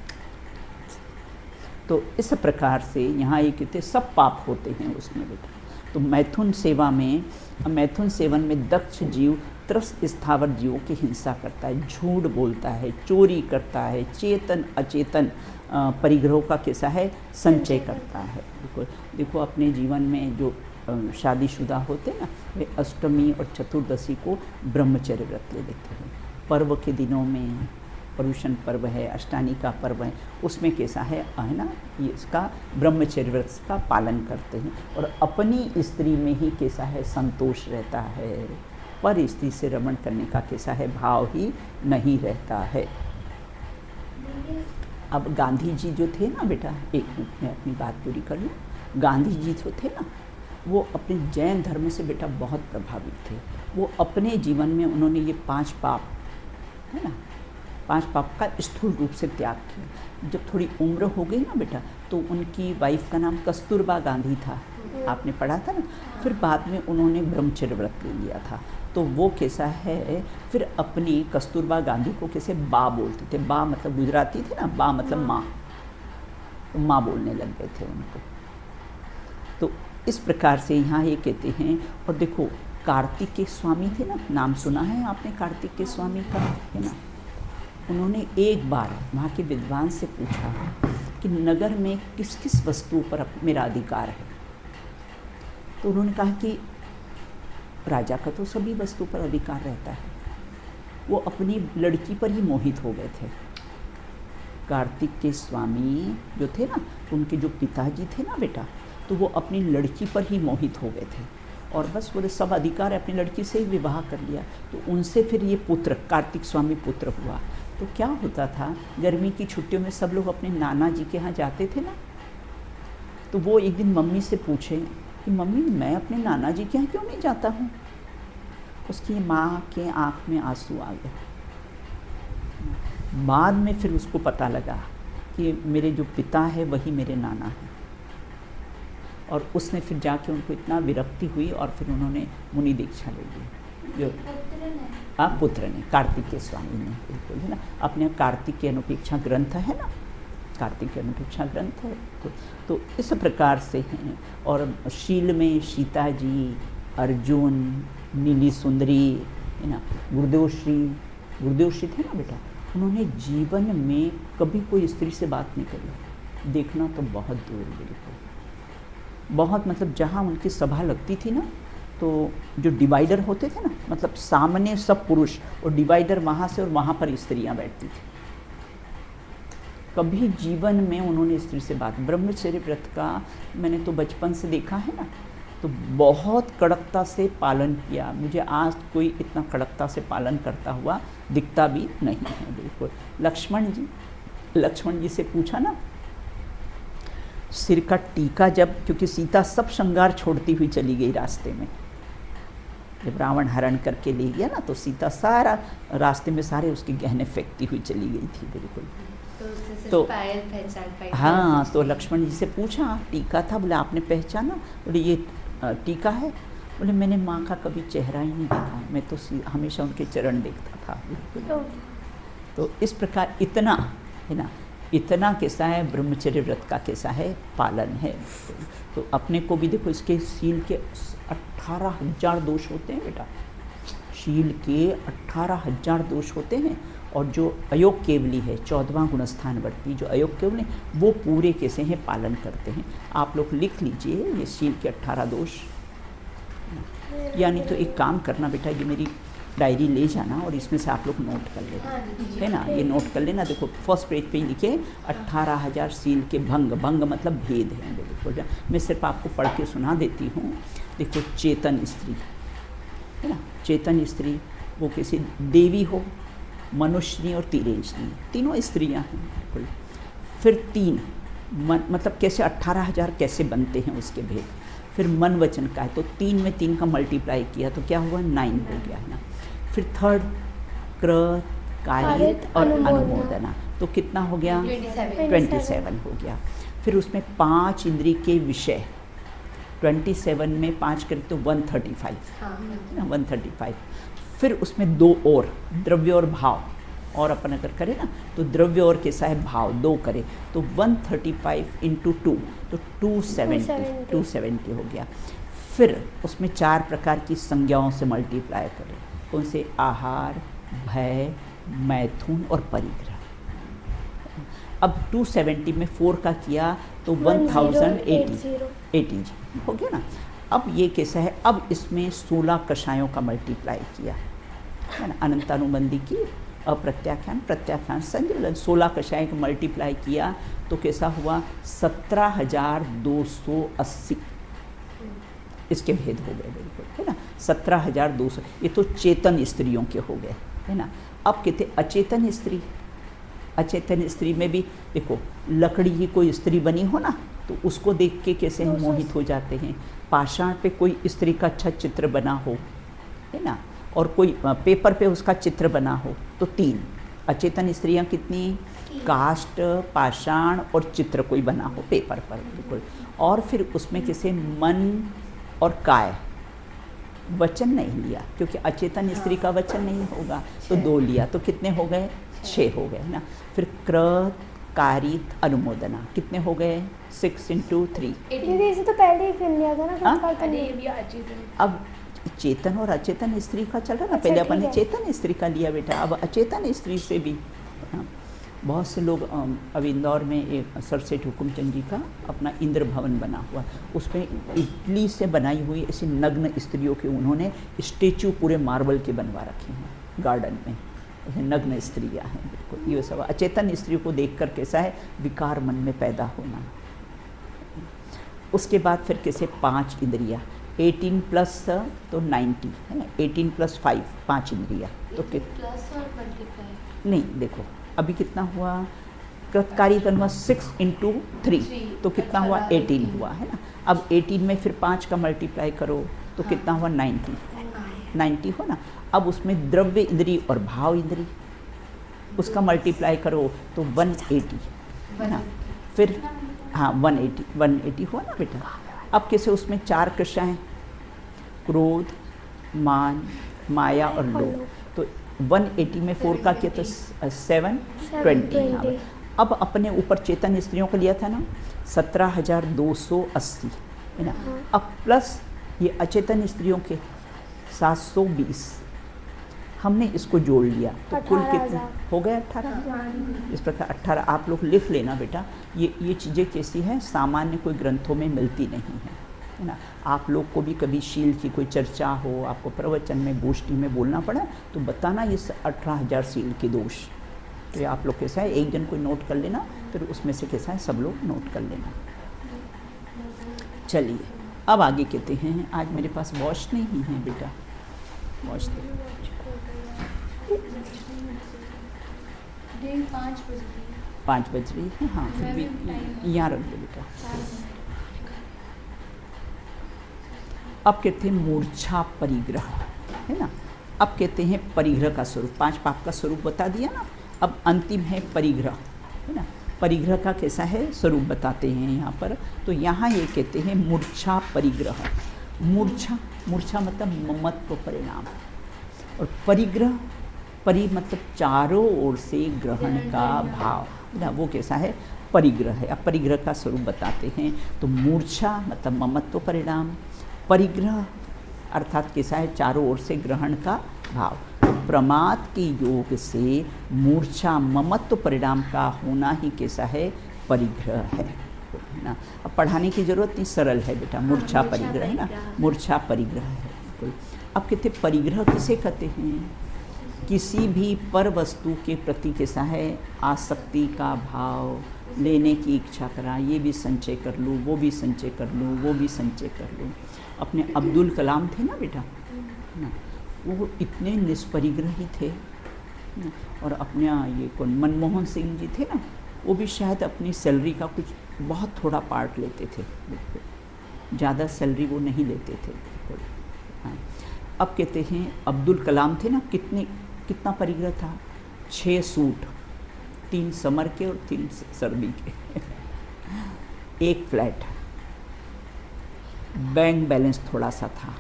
तो इस प्रकार से यहाँ ये कहते सब पाप होते हैं उसमें बेटा। तो मैथुन सेवन में दक्ष जीव त्रस्त स्थावर जीवों की हिंसा करता है, झूठ बोलता है, चोरी करता है, चेतन अचेतन परिग्रहों का कैसा है संचय करता है। देखो अपने जीवन में जो शादीशुदा होते हैं ना, वे अष्टमी और चतुर्दशी को ब्रह्मचर्य व्रत ले लेते हैं। पर्व के दिनों में पर्युषण पर्व है, अष्टानी का पर्व है, उसमें कैसा है ना, ये इसका ब्रह्मचर्य व्रत का पालन करते हैं और अपनी स्त्री में ही कैसा है संतोष रहता है, पर स्त्री से रमण करने का कैसा है भाव ही नहीं रहता है। अब गांधी जी जो थे ना बेटा, एक मिनट में अपनी बात पूरी कर लूँ। गांधी जी जो थे ना, वो अपने जैन धर्म से बेटा बहुत प्रभावित थे। वो अपने जीवन में उन्होंने ये 5 पाप है ना, 5 पाप का स्थूल रूप से त्याग किया। जब थोड़ी उम्र हो गई ना बेटा, तो उनकी वाइफ का नाम कस्तूरबा गांधी था, आपने पढ़ा था ना। फिर बाद में उन्होंने ब्रह्मचर्य व्रत ले लिया था। तो वो कैसा है, फिर अपनी कस्तूरबा गांधी को कैसे बा बोलते थे। बा मतलब गुजराती थे ना, बा मतलब माँ, तो माँ बोलने लग गए थे उनको। तो इस प्रकार से यहाँ ये कहते हैं। और देखो कार्तिकेय स्वामी थे ना, नाम सुना है आपने कार्तिकेय स्वामी का, है ना। उन्होंने एक बार वहाँ के विद्वान से पूछा कि नगर में किस किस वस्तु पर मेरा अधिकार है। तो उन्होंने कहा कि राजा का तो सभी वस्तु पर अधिकार रहता है। वो अपनी लड़की पर ही मोहित हो गए थे। कार्तिकेय स्वामी जो थे ना, उनके जो पिताजी थे ना बेटा, तो वो अपनी लड़की पर ही मोहित हो गए थे और बस वो सब अधिकार अपनी लड़की से ही विवाह कर लिया। तो उनसे फिर ये पुत्र कार्तिक स्वामी पुत्र हुआ। तो क्या होता था, गर्मी की छुट्टियों में सब लोग अपने नाना जी के यहाँ जाते थे ना। तो वो एक दिन मम्मी से पूछे कि मम्मी मैं अपने नाना जी के यहाँ क्यों नहीं जाता हूँ। उसकी माँ के आँख में आंसू आ गए। बाद में फिर उसको पता लगा कि मेरे जो पिता है वही मेरे नाना है। और उसने फिर जाके उनको इतना विरक्ति हुई और फिर उन्होंने मुनि दीक्षा ले ली। जो पुत्र ने कार्तिकेय स्वामी ने, बिल्कुल है ना। अपने कार्तिकेय अनुपेक्षा ग्रंथ है ना, कार्तिकेय अनुपेक्षा ग्रंथ है। तो इस प्रकार से हैं। और शील में सीता जी, अर्जुन, नीली सुंदरी है ना, गुरुदेव श्री थे ना बेटा, उन्होंने जीवन में कभी कोई स्त्री से बात नहीं करी। देखना तो बहुत दूर, बिल्कुल बहुत, मतलब जहाँ उनकी सभा लगती थी ना, तो जो डिवाइडर होते थे ना, मतलब सामने सब पुरुष और डिवाइडर वहाँ से और वहाँ पर स्त्रियाँ बैठती थी। कभी जीवन में उन्होंने स्त्री से बात, ब्रह्मचर्य व्रत का मैंने तो बचपन से देखा है ना, तो बहुत कड़कता से पालन किया। मुझे आज कोई इतना कड़कता से पालन करता हुआ दिखता भी नहीं है, बिल्कुल। लक्ष्मण जी से पूछा ना, सिर का टीका जब, क्योंकि सीता सब श्रृंगार छोड़ती हुई चली गई रास्ते में, जब रावण हरण करके ले गया ना, तो सीता सारा रास्ते में सारे उसके गहने फेंकती हुई चली गई थी, बिल्कुल। तो हाँ, तो लक्ष्मण जी से पूछा टीका था, बोले आपने पहचाना? बोले ये टीका है। बोले मैंने माँ का कभी चेहरा ही नहीं देखा, मैं तो हमेशा उनके चरण देखता था। तो इस प्रकार इतना है ना, इतना कैसा है ब्रह्मचर्य व्रत का, कैसा है पालन है। तो अपने को भी देखो, इसके शील के 18,000 दोष होते हैं बेटा, शील के 18,000 दोष होते हैं। और जो अयोग केवली है, 14वां गुणस्थान वर्ती, जो अयोग केवली, वो पूरे कैसे हैं पालन करते हैं। आप लोग लिख लीजिए ये शील के 18 दोष। यानी तो एक काम करना बेटा, ये मेरी डायरी ले जाना और इसमें से आप लोग नोट कर लेना, है ना, ये नोट कर लेना। देखो फर्स्ट पेज पे ही लिखे 18,000 शील के भंग, भंग मतलब भेद है, बिल्कुल। मैं सिर्फ आपको पढ़ के सुना देती हूँ। देखो चेतन स्त्री है ना, चेतन स्त्री वो किसी देवी हो, मनुष्यनी और तिरेंजनी, तीनों स्त्रियाँ हैं, बिल्कुल। फिर 3 मतलब कैसे 18,000 कैसे बनते हैं उसके भेद। फिर मन वचन का है, तो 3 में 3 का मल्टीप्लाई किया तो क्या हुआ, 9 हो गया है ना। फिर थर्ड कृत, कारित और अनुमोदना, तो कितना हो गया, 27 हो गया। फिर उसमें 5 इंद्रिय के विषय, 27 में 5 करें तो 135 ना, 135। फिर उसमें 2 और, द्रव्य और भाव, और अपन अगर करें ना तो द्रव्य और कैसा है भाव 2 करें तो 135 × 2 तो 270 हो गया। फिर उसमें 4 प्रकार की संज्ञाओं से मल्टीप्लाई करें, कौन से, आहार, भय, मैथुन और परिग्रह। अब 270 में 4 का किया तो 1080 हो गया ना। अब ये कैसा है, अब इसमें 16 कषायों का मल्टीप्लाई किया है ना, अनंतानुबंधी की, अप्रत्याख्यान, प्रत्याख्यान, संयोजन, 16 कषाय का मल्टीप्लाई किया तो कैसा हुआ, 17,280 इसके भेद हो गए, बिल्कुल है ना, 17,200। ये तो चेतन स्त्रियों के हो गए है ना। अब कहते अचेतन स्त्री, अचेतन स्त्री में भी देखो, लकड़ी की कोई स्त्री बनी हो ना तो उसको देख के कैसे हम मोहित हो जाते हैं। पाषाण पे कोई स्त्री का अच्छा चित्र बना हो, है ना, और कोई पेपर पे उसका चित्र बना हो तो 3। अचेतन स्त्रियाँ कितनी? काष्ठ, पाषाण और चित्र कोई बना हो पेपर पर, बिल्कुल। और फिर उसमें किसे मन और काय, वचन नहीं लिया क्योंकि अचेतन स्त्री का वचन नहीं होगा, तो 2 लिया, तो कितने हो गए? 6 हो गए, है ना। फिर कृत, कारित, अनुमोदना कितने हो गए? 6 × 3। दीदी इसे तो पहले ही कर लिया था ना, हाँ? अब चेतन और अचेतन स्त्री का चल रहा ना, पहले अपन ने चेतन स्त्री का लिया बेटा, अब अचेतन स्त्री से भी। हाँ, बहुत से लोग अब इंदौर में एक सरसेठ हुकुमचंद जी का अपना इंद्र भवन बना हुआ, उसमें इटली से बनाई हुई ऐसी नग्न स्त्रियों के उन्होंने स्टेचू पूरे मार्बल के बनवा रखे हैं गार्डन में, ऐसे नग्न स्त्रियाँ हैं, बिल्कुल। ये सब अचेतन स्त्रियों को देखकर कैसा है? विकार मन में पैदा होना। उसके बाद फिर कैसे 5 इंद्रियाँ, 18 प्लस तो 90, है ना, 18 + 5, 5 इंद्रियाँ, तो प्लस और मल्टीप्लाई नहीं, देखो अभी कितना हुआ? कृतकारी तन हुआ 6 × 3, तो कितना हुआ? 18 हुआ, है ना। अब 18 में फिर 5 का मल्टीप्लाई करो तो कितना हुआ? 90 हो ना। अब उसमें द्रव्य इंद्री और भाव इंद्री, उसका मल्टीप्लाई करो तो 180, है ना। फिर हाँ 180 हुआ ना बेटा। अब कैसे? उसमें 4 कृष्ण हैं, क्रोध, मान, माया और लोभ, तो 180 में 4 का किया तो 720। हाँ, अब अपने ऊपर चेतन स्त्रियों का लिया था ना 17,280, है ना। अब प्लस ये अचेतन स्त्रियों के 720, हमने इसको जोड़ लिया तो कुल कितना हो गया? 18। इस प्रकार 18 आप लोग लिख लेना बेटा। ये चीज़ें कैसी हैं, सामान्य कोई ग्रंथों में मिलती नहीं है ना। आप लोग को भी कभी शील की कोई चर्चा हो, आपको प्रवचन में, गोष्ठी में बोलना पड़ा तो बताना ये 18,000 शील के दोष, तो ये आप लोग कैसा है, एक जन कोई नोट कर लेना, फिर उसमें से कैसा है सब लोग नोट कर लेना। चलिए अब आगे कहते हैं, आज मेरे पास वॉच नहीं है बेटा, वॉच 5 बज रही है। हाँ फिर भी यहाँ रख दो बेटा। अब कहते हैं मूर्छा परिग्रह, है ना। अब कहते हैं परिग्रह का स्वरूप, 5 पाप का स्वरूप बता दिया ना, अब अंतिम है परिग्रह, है ना। परिग्रह का कैसा है स्वरूप बताते हैं यहाँ पर। तो यहाँ ये कहते हैं मूर्छा परिग्रह। मूर्छा मतलब ममत्व परिणाम, और परिग्रह, परि मतलब चारों ओर से ग्रहण का भाव, ना वो कैसा है परिग्रह है। अब परिग्रह का स्वरूप बताते हैं। तो मूर्छा मतलब ममत्व परिणाम, परिग्रह अर्थात कैसा है चारों ओर से ग्रहण का भाव। प्रमाद के योग से मूर्छा ममत्व परिणाम का होना ही कैसा है परिग्रह है ना। अब पढ़ाने की जरूरत नहीं, सरल है बेटा, मूर्छा परिग्रह है ना, मूर्छा परिग्रह है बिल्कुल। अब कहते परिग्रह किसे कहते हैं? किसी भी पर वस्तु के प्रति कैसा है आसक्ति का भाव, लेने की इच्छा करा, ये भी संचय कर लूँ, वो भी संचय कर लूँ, वो भी संचय कर लूँ। अपने अब्दुल कलाम थे ना बेटा ना, वो इतने निष्परिग्रही थे ना। और अपने ये कौन मनमोहन सिंह जी थे ना, वो भी शायद अपनी सैलरी का कुछ बहुत थोड़ा पार्ट लेते थे, बिल्कुल ज़्यादा सैलरी वो नहीं लेते थे, बिल्कुल। हाँ। अब कहते हैं अब्दुल कलाम थे ना, कितना परिग्रह था? 6 सूट, 3 समर के और 3 सर्दी के, 1 फ्लैट, बैंक बैलेंस थोड़ा सा था,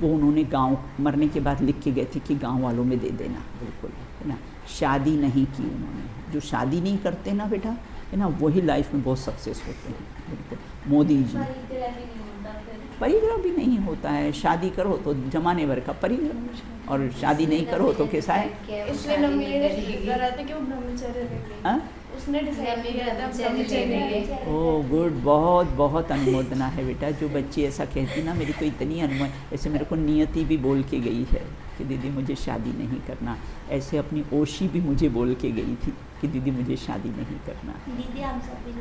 वो उन्होंने गांव मरने के बाद लिख के गए थे कि गांव वालों में दे देना, बिल्कुल है ना। शादी नहीं की उन्होंने, जो शादी नहीं करते ना बेटा है ना, वही लाइफ में बहुत सक्सेस होते हैं, बिल्कुल। मोदी जी परिग्रह भी नहीं होता है, शादी करो तो जमाने भर का परिग्रह, और शादी नहीं करो तो कैसा है ओह गुड, बहुत बहुत अनुमोदना है बेटा। जो बच्ची ऐसा कहती ना, मेरी तो इतनी ऐसे मेरे को नियति भी बोल के गई है कि दीदी मुझे शादी नहीं करना। ऐसे अपनी ओशी भी मुझे बोल के गई थी कि दीदी मुझे शादी नहीं करना। दीदी हम सब भी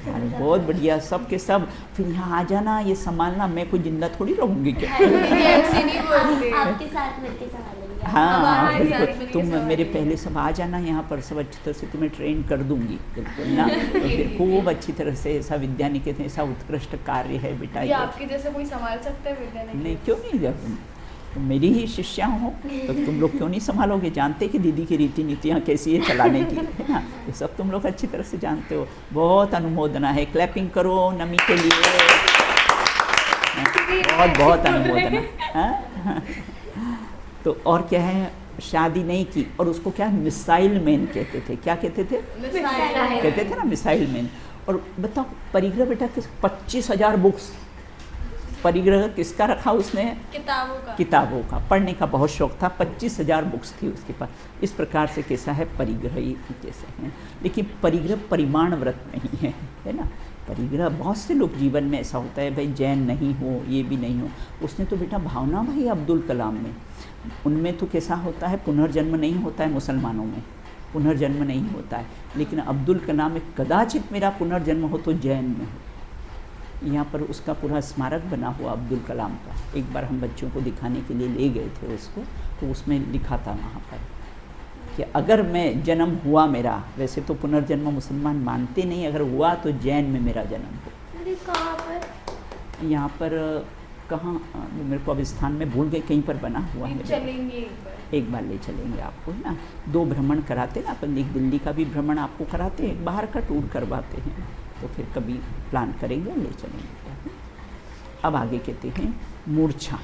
अरे बहुत बढ़िया, सब के सब फिर यहाँ आ जाना, ये संभालना, मैं कोई जिंदा थोड़ी रहूँगी क्या? आपके साथ मिलके संभालेंगे। हाँ बिल्कुल, तुम मेरे पहले सब आ जाना यहाँ पर, सब अच्छी तरह से तुम्हें ट्रेन कर दूंगी बिल्कुल ना। तो फिर खूब अच्छी तरह से ऐसा विद्या निकेतन ऐसा उत्कृष्ट कार्य है बेटा। ये आपके जैसे कोई संभाल सकता है विद्या निकेतन? नहीं, क्यों नहीं, जब तुम मेरी ही शिष्या हो तो तुम लोग क्यों नहीं संभालोगे? जानते कि दीदी की रीति नीतियाँ कैसी है चलाने की, है ना, ये सब तुम लोग अच्छी तरह से जानते हो। बहुत अनुमोदना है, क्लैपिंग करो नमी के लिए, बहुत बहुत अनुमोदना। हाँ? तो और क्या है, शादी नहीं की और उसको क्या मिसाइल मैन कहते थे, क्या कहते थे? कहते थे ना मिसाइल मैन। और बताओ परिग्रह बेटा किस 25,000 बुक्स, परिग्रह किसका रखा उसने? किताबों का पढ़ने का बहुत शौक था, 25,000 बुक्स थी उसके पास। इस प्रकार से कैसा है परिग्रह, ये कैसे है। लेकिन परिग्रह परिमाण व्रत नहीं है ना। परिग्रह बहुत से लोग जीवन में ऐसा होता है, भाई जैन नहीं हो, ये भी नहीं हो। उसने तो बेटा भावना भाई अब्दुल कलाम में, उनमें तो कैसा होता है पुनर्जन्म नहीं होता है, मुसलमानों में पुनर्जन्म नहीं होता है, लेकिन अब्दुल कलाम में कदाचित मेरा पुनर्जन्म हो तो जैन में हो। यहाँ पर उसका पूरा स्मारक बना हुआ अब्दुल कलाम का। एक बार हम बच्चों को दिखाने के लिए ले गए थे उसको, तो उसमें लिखा था वहाँ पर कि अगर मैं जन्म हुआ मेरा, वैसे तो पुनर्जन्म मुसलमान मानते नहीं, अगर हुआ तो जैन में मेरा जन्म हो। कहाँ पर? यहाँ पर कहाँ, मेरे को अब स्थान में भूल गए, कहीं पर बना हुआ है। चलेंगे एक बार ले चलेंगे आपको, है ना। 2 भ्रमण कराते ना अपन, एक दिल्ली का भी भ्रमण आपको कराते हैं, बाहर का टूर करवाते हैं, तो फिर कभी प्लान करेंगे, ले चलेंगे। अब आगे कहते हैं मूर्छा,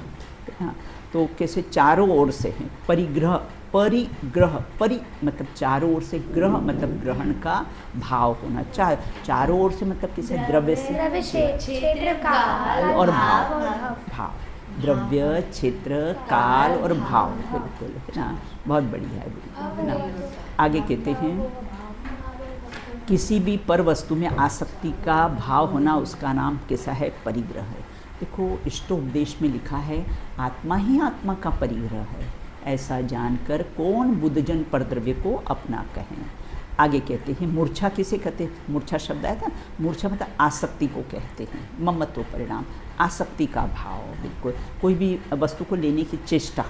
है ना। तो कैसे चारों ओर से है परिग्रह, परिग्रह, परि मतलब चारों ओर से, ग्रह मतलब ग्रहण का भाव होना, चारों ओर से मतलब किसी द्रव्य से, क्षेत्र काल और भाव, द्रव्य क्षेत्र काल और भाव, बिल्कुल, है ना। बहुत बढ़िया है ना। आगे कहते हैं किसी भी पर वस्तु में आसक्ति का भाव होना, उसका नाम कैसा है? परिग्रह है। देखो इष्टोपदेश में लिखा है आत्मा ही आत्मा का परिग्रह है, ऐसा जानकर कौन बुद्धजन परद्रव्य को अपना कहें। आगे कहते हैं मूर्छा किसे कहते हैं? मूर्छा शब्द आया था, मूर्छा मतलब आसक्ति को कहते हैं, ममत्व परिणाम, आसक्ति का भाव, बिल्कुल कोई भी वस्तु को लेने की चेष्टा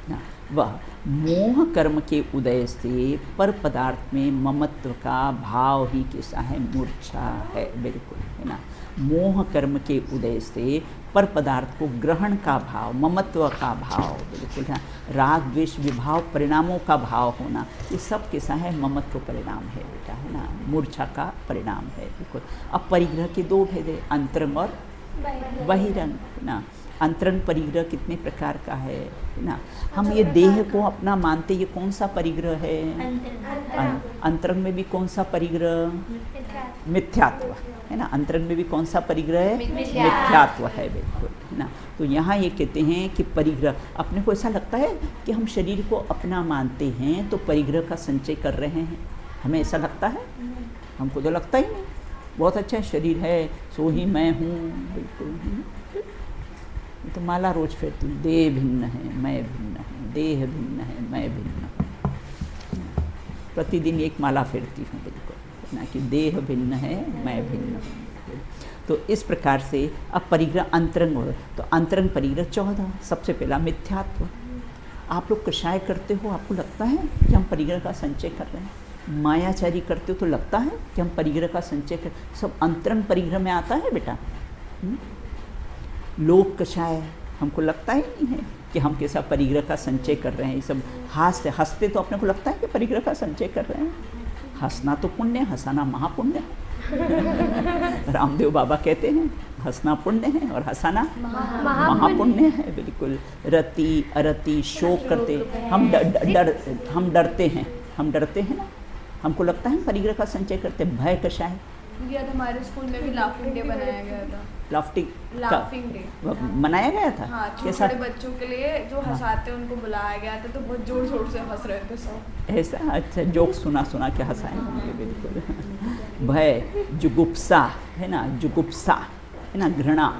ना, वह मोह कर्म के उदय से पर पदार्थ में ममत्व का भाव ही कैसा है? मूर्छा है, बिल्कुल, है ना। मोह कर्म के उदय से पर पदार्थ को ग्रहण का भाव, ममत्व का भाव, बिल्कुल है। राग द्वेष विभाव परिणामों का भाव होना, ये सब कैसा है? ममत्व परिणाम है बेटा, है ना, मूर्छा का परिणाम है, बिल्कुल। अब परिग्रह के 2 भेद है, अंतरंग और बहिरंग, है ना। अंतरंग परिग्रह कितने प्रकार का है ना। हम ये देह को अपना मानते, ये कौन सा परिग्रह है? अंतरंग में भी कौन सा परिग्रह? मिथ्यात्व, है ना। अंतरंग में भी कौन सा परिग्रह है? मिथ्यात्व है, बिल्कुल, है ना। तो यहाँ ये कहते हैं कि परिग्रह, अपने को ऐसा लगता है कि हम शरीर को अपना मानते हैं तो परिग्रह का संचय कर रहे हैं, हमें ऐसा लगता है? हमको तो लगता ही नहीं, बहुत अच्छा शरीर है, सो ही मैं हूँ, बिल्कुल। तो माला रोज फेरती हूँ, देह भिन्न है, मैं भिन्न है, देह भिन्न है, मैं भिन्न हूँ, प्रतिदिन एक माला फेरती हूँ, बिल्कुल ना, कि देह भिन्न है, मैं भिन्न हूँ। तो इस प्रकार से अब परिग्रह अंतरंग हो, तो अंतरंग परिग्रह 14। सबसे पहला मिथ्यात्व। आप लोग कषाय करते हो, आपको लगता है कि हम परिग्रह का संचय कर रहे हैं? मायाचारी करते हो तो लगता है कि हम परिग्रह का संचय कर, सब अंतरंग परिग्रह में आता है बेटा। लोक कषाय, हमको लगता ही नहीं है कि हम कैसा परिग्रह का संचय कर रहे हैं। ये सब हंसते तो अपने को लगता है कि परिग्रह का संचय कर रहे हैं। हंसना तो पुण्य, हंसाना महापुण्य है। रामदेव बाबा कहते हैं हंसना पुण्य है और हंसाना महापुण्य है, बिल्कुल। रति अरति शोक करते, हम डरते हैं, हम डरते हैं ना, हमको लगता है हम परिग्रह का संचय करते हैं। भय कषाय, हमारे स्कूल में भी लाफिंग डे बनाया गया था। लाफिंग डे मनाया गया था। हाँ, छोटे बच्चों के लिए जो हंसाते हैं उनको बुलाया गया था, तो बहुत जोर जोर से हंस रहे थे सब। ऐसा अच्छा जोक सुना के हंसाए होंगे, बिल्कुल। भय, जुगुप्सा, है ना, जुगुप्सा, है ना, घृणा।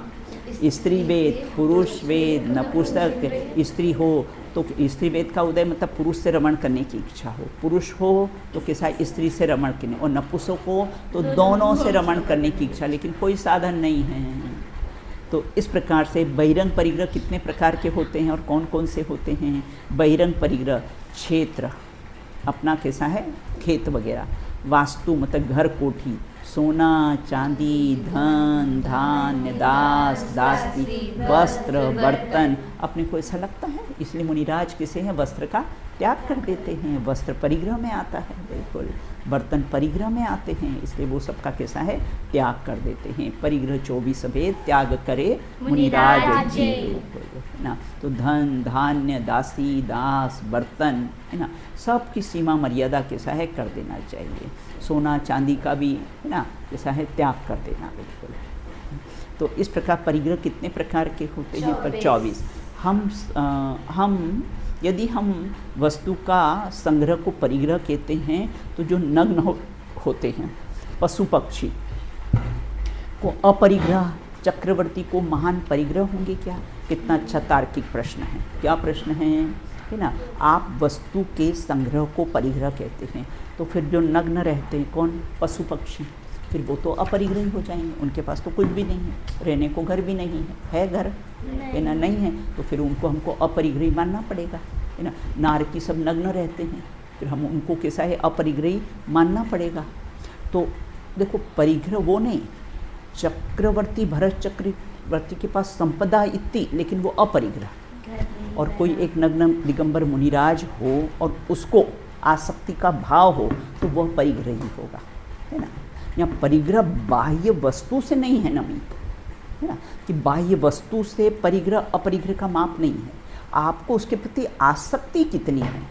स्त्री वेद, पुरुष वेद, नपुंसक स्त्री हो तो स्त्री वेद का उदय मतलब पुरुष से रमण करने की इच्छा हो, पुरुष हो तो कैसा स्त्री से रमण करने, और नपुंसक हो तो दोनों से रमण करने की इच्छा, लेकिन कोई साधन नहीं है। तो इस प्रकार से बहिरंग परिग्रह कितने प्रकार के होते हैं और कौन कौन से होते हैं? बहिरंग परिग्रह क्षेत्र, अपना कैसा है खेत वगैरह, वास्तु मतलब घर कोठी, सोना चांदी, धन धान्य, दास दासी, वस्त्र बर्तन। अपने को ऐसा लगता है, इसलिए मुनिराज किसे हैं वस्त्र का त्याग कर देते हैं। वस्त्र परिग्रह में आता है, बिल्कुल बर्तन परिग्रह में आते हैं, इसलिए वो सबका कैसा है त्याग कर देते हैं। परिग्रह 24 भेद त्याग करे मुनिराज जी, है ना। तो धन धान्य, दासी दास, बर्तन, है ना, सब की सीमा मर्यादा कैसा है कर देना चाहिए। सोना चांदी का भी, है ना, कैसा है त्याग कर देना, बिल्कुल। तो इस प्रकार परिग्रह कितने प्रकार के होते हैं? पर 24। हम यदि हम वस्तु का संग्रह को परिग्रह कहते हैं, तो जो नग्न होते हैं पशु पक्षी को अपरिग्रह, चक्रवर्ती को महान परिग्रह होंगे क्या? कितना अच्छा तार्किक प्रश्न है। क्या प्रश्न है ना। आप वस्तु के संग्रह को परिग्रह कहते हैं, तो फिर जो नग्न रहते हैं कौन? पशु पक्षी, फिर वो तो अपरिग्रही हो जाएंगे। उनके पास तो कुछ भी नहीं है, रहने को घर भी नहीं है घर है ना, नहीं है, तो फिर उनको हमको अपरिग्रही मानना पड़ेगा, है ना। नारकी सब नग्न रहते हैं, फिर हम उनको कैसा है अपरिग्रही मानना पड़ेगा। तो देखो परिग्रह वो नहीं, चक्रवर्ती भरत चक्रवर्ती के पास संपदा इतनी, लेकिन वो अपरिग्रह। और कोई एक नग्न दिगंबर मुनिराज हो और उसको आसक्ति का भाव हो, तो वह परिग्रही होगा, है ना। यहाँ परिग्रह बाह्य वस्तु से नहीं है नमित, है ना, कि बाह्य वस्तु से परिग्रह अपरिग्रह का माप नहीं है, आपको उसके प्रति आसक्ति कितनी है।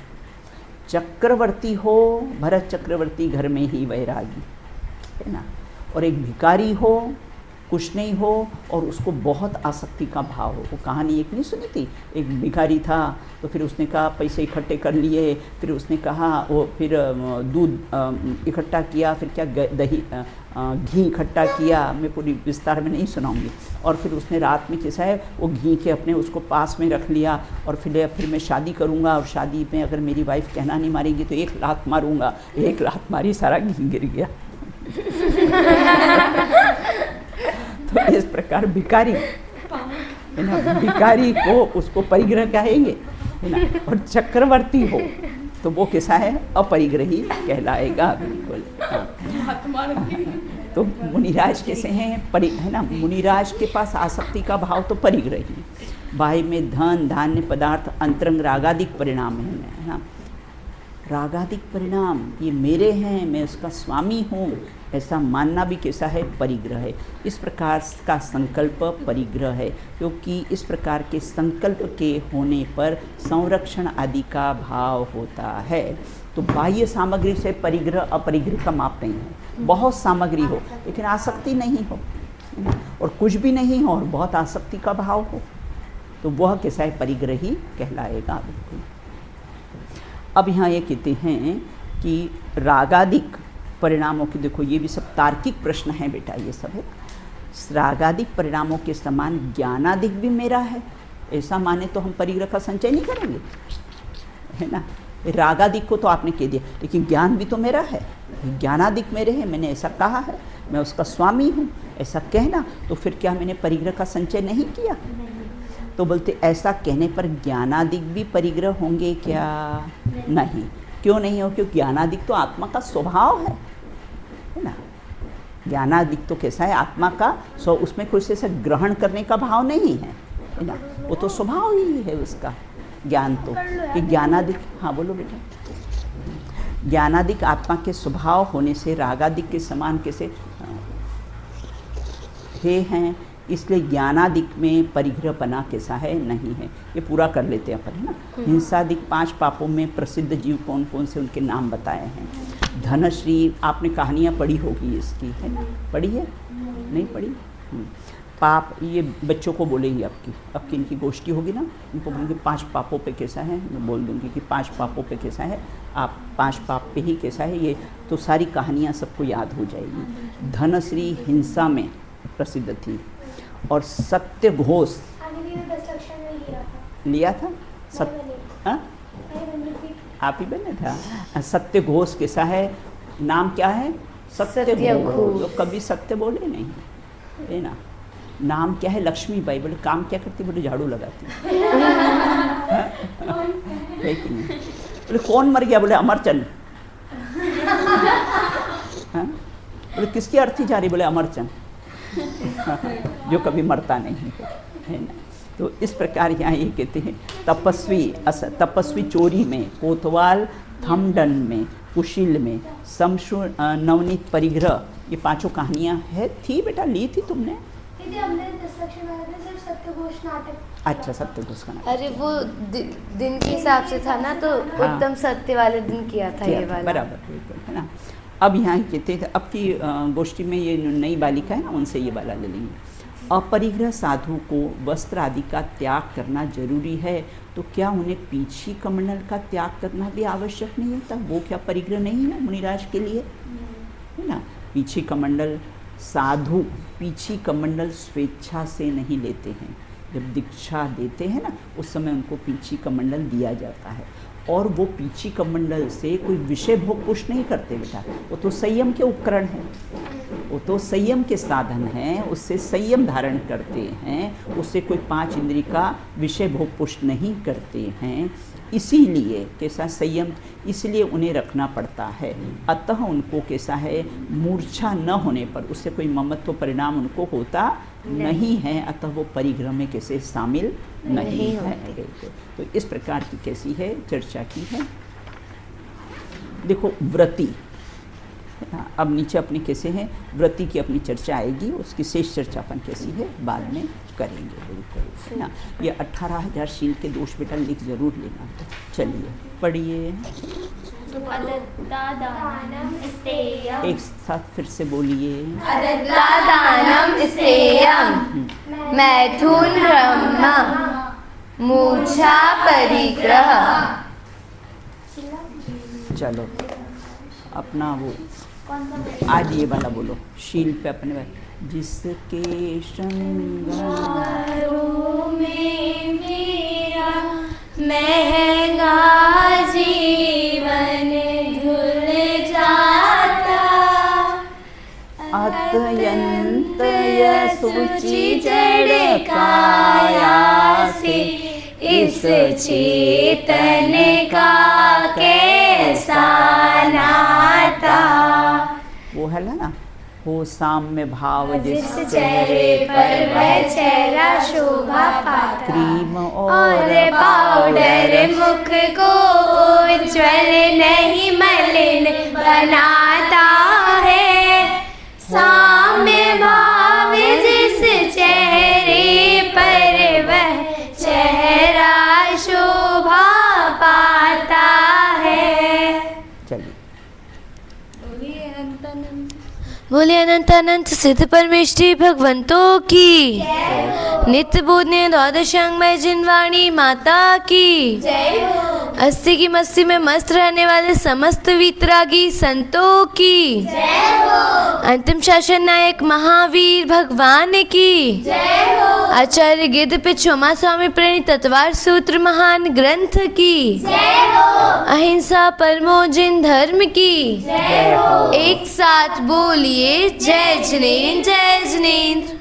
चक्रवर्ती हो, भरत चक्रवर्ती घर में ही वैरागी, है ना, और एक भिखारी हो, कुछ नहीं हो और उसको बहुत आसक्ति का भाव हो। वो कहानी एक नहीं सुनी थी, एक भिखारी था, तो फिर उसने कहा पैसे इकट्ठे कर लिए, फिर उसने कहा वो फिर दूध इकट्ठा किया, फिर क्या दही घी इकट्ठा किया, मैं पूरी विस्तार में नहीं सुनाऊंगी। और फिर उसने रात में कैसा है वो घी के अपने उसको पास में रख लिया, और फिर मैं शादी करूंगा, और शादी में अगर मेरी वाइफ कहना नहीं मारेगी तो 1 लात मारूंगा। 1 लात मारी, सारा घी गिर गया। तो इस प्रकार भिखारी, है ना, भिखारी को उसको परिग्रह कहेंगे, है ना। और चक्रवर्ती हो तो वो कैसा है अपरिग्रही कहलाएगा, बिल्कुल। तो मुनिराज कैसे हैं है ना, मुनिराज के पास आसक्ति का भाव तो परिग्रही, बाह्य में धन धान्य पदार्थ अंतरंग रागादिक परिणाम है ना। रागादिक परिणाम ये मेरे हैं, मैं उसका स्वामी हूँ, ऐसा मानना भी कैसा है परिग्रह है। इस प्रकार का संकल्प परिग्रह है, क्योंकि इस प्रकार के संकल्प के होने पर संरक्षण आदि का भाव होता है। तो बाह्य सामग्री से परिग्रह अपरिग्रह का माप नहीं है। बहुत सामग्री हो लेकिन आसक्ति नहीं हो, और कुछ भी नहीं हो और बहुत आसक्ति का भाव हो, तो वह कैसा है परिग्रही कहलाएगा, बिल्कुल। अब यहाँ ये कहते हैं कि रागादिक परिणामों की, देखो ये भी सब तार्किक प्रश्न हैं बेटा, ये सब है। रागादिक परिणामों के समान ज्ञानादिक भी मेरा है, ऐसा माने तो हम परिग्रह का संचय नहीं करेंगे, है ना। रागादिक को तो आपने कह दिया, लेकिन ज्ञान भी तो मेरा है, ज्ञानादिक मेरे हैं, मैंने ऐसा कहा है, मैं उसका स्वामी हूँ, ऐसा कहना, तो फिर क्या मैंने परिग्रह का संचय नहीं किया? तो बोलते ऐसा कहने पर ज्ञानादिक भी परिग्रह होंगे क्या? नहीं। क्यों नहीं हो? क्योंकि ज्ञानादिक तो आत्मा का स्वभाव है ना। ज्ञानादिक तो कैसा है आत्मा का उसमें कुछ ऐसा ग्रहण करने का भाव नहीं है ना, वो तो स्वभाव ही है उसका ज्ञान। तो कि ज्ञानादिक, हाँ बोलो बेटा। ज्ञानादिक आत्मा के स्वभाव होने से रागादिक के समान कैसे हैं, इसलिए ज्ञानादिक में परिग्रहपना कैसा है नहीं है। ये पूरा कर लेते हैं अपन, है ना। हिंसादिक 5 पापों में प्रसिद्ध जीव कौन कौन से उनके नाम बताए हैं। धनश्री, आपने कहानियाँ पढ़ी होगी इसकी, है ना, पढ़ी है नहीं पढ़ी? पाप, ये बच्चों को बोलेंगे आपकी इनकी गोष्ठी होगी ना, उनको बोलेंगे 5 पापों पे कैसा है, मैं बोल दूँगी कि 5 पापों पे कैसा है, आप 5 पाप पे ही कैसा है, ये तो सारी कहानियाँ सबको याद हो जाएगी। धनश्री हिंसा में प्रसिद्ध थी, और सत्य घोष लिया था, आप ही बने था। सत्य घोष कैसा है, नाम क्या है? सत्य घोष। तो कभी सत्य बोले नहीं, है ना, नाम क्या है? लक्ष्मीबाई। बोले काम क्या करती? बोले झाड़ू लगाती है कि नहीं? बोले कौन मर गया? बोले अमरचंद। बोले किसकी अर्थी जा रही? बोले अमरचंद, जो कभी मरता नहीं है ना। तो इस प्रकार यहाँ ये कहते हैं तपस्वी चोरी में, कोतवाल थमडन में, कुशील में, समशु नवनीत परिग्रह, ये पांचों कहानियाँ है थी बेटा, ली थी तुमने? अच्छा, सत्यघोष का नाटक। अरे वो दिन के हिसाब से था ना, तो हाँ। उत्तम सत्य वाले दिन किया था ये वाला। बराबर, बिल्कुल, है ना। अब यहाँ कहते हैं, अब की गोष्ठी में ये नई बालिका है ना, उनसे ये वाला ले लेंगे। अपरिग्रह साधु को वस्त्र आदि का त्याग करना जरूरी है, तो क्या उन्हें पीछी कमंडल का त्याग करना भी आवश्यक नहीं होता? वो क्या परिग्रह नहीं है मुनिराज के लिए, है ना? पीछी कमंडल साधु पीछी कमंडल स्वेच्छा से नहीं लेते हैं। जब दीक्षा देते हैं ना, उस समय उनको पीछी कमंडल दिया जाता है, और वो पीछी कमंडल से कोई विषय भोग पुष्ट नहीं करते बेटा। वो तो संयम के उपकरण हैं, वो तो संयम के साधन हैं, उससे संयम धारण करते हैं, उससे कोई 5 इंद्रिय का विषय भोग पुष्ट नहीं करते हैं। इसीलिए कैसा संयम, इसलिए उन्हें रखना पड़ता है। अतः उनको कैसा है, मूर्छा न होने पर उससे कोई ममत्व परिणाम उनको होता नहीं है, अतः वो परिग्रह में कैसे शामिल नहीं है। तो इस प्रकार की कैसी है चर्चा की है। देखो व्रती, अब नीचे अपनी कैसे हैं व्रती की अपनी चर्चा आएगी, उसकी शेष चर्चा अपन कैसी है बाद में करेंगे, बिल्कुल, है ना। ये 18,000 शील के दोष बेटा लिख जरूर लेना। चलिए पढ़िए, एक साथ फिर से बोलिए। दानम स्तेयम मैथुन ब्रह्म मूर्छा परिग्रह। चलो अपना वो आज ये वाला बोलो, शील पे अपने वाले। जिसके श्रृंगारों में मेरा महंगा जीवन धुल जाता, अत्यंत यशोचि जड़ काया से इस चेतन का कैसा नाता। वो है ना, हो साम्य भाव जिस चेहरे पर वह चेहरा शोभा पाता, क्रीम और पाउडर मुख को उज्ज्वल नहीं मलिन बनाता है। साम्य भाव जिस चेहरे पर वह चेहरा शोभा पाता है। चलिए बोले अनंत सिद्ध परमेष्टि भगवंतों की, नित्य बोधने द्वादशांगमय जिनवाणी माता की, अस्थि की मस्ती में मस्त रहने वाले समस्त वितरागी संतों की, अंतिम शासन नायक महावीर भगवान की, आचार्य गिद्ध पे क्षमा स्वामी प्रणीत तत्वार सूत्र महान ग्रंथ की, अहिंसा परमो जिन धर्म की। एक साथ बोलिए जय जिनेन्द्र जय जिनेन्द्र।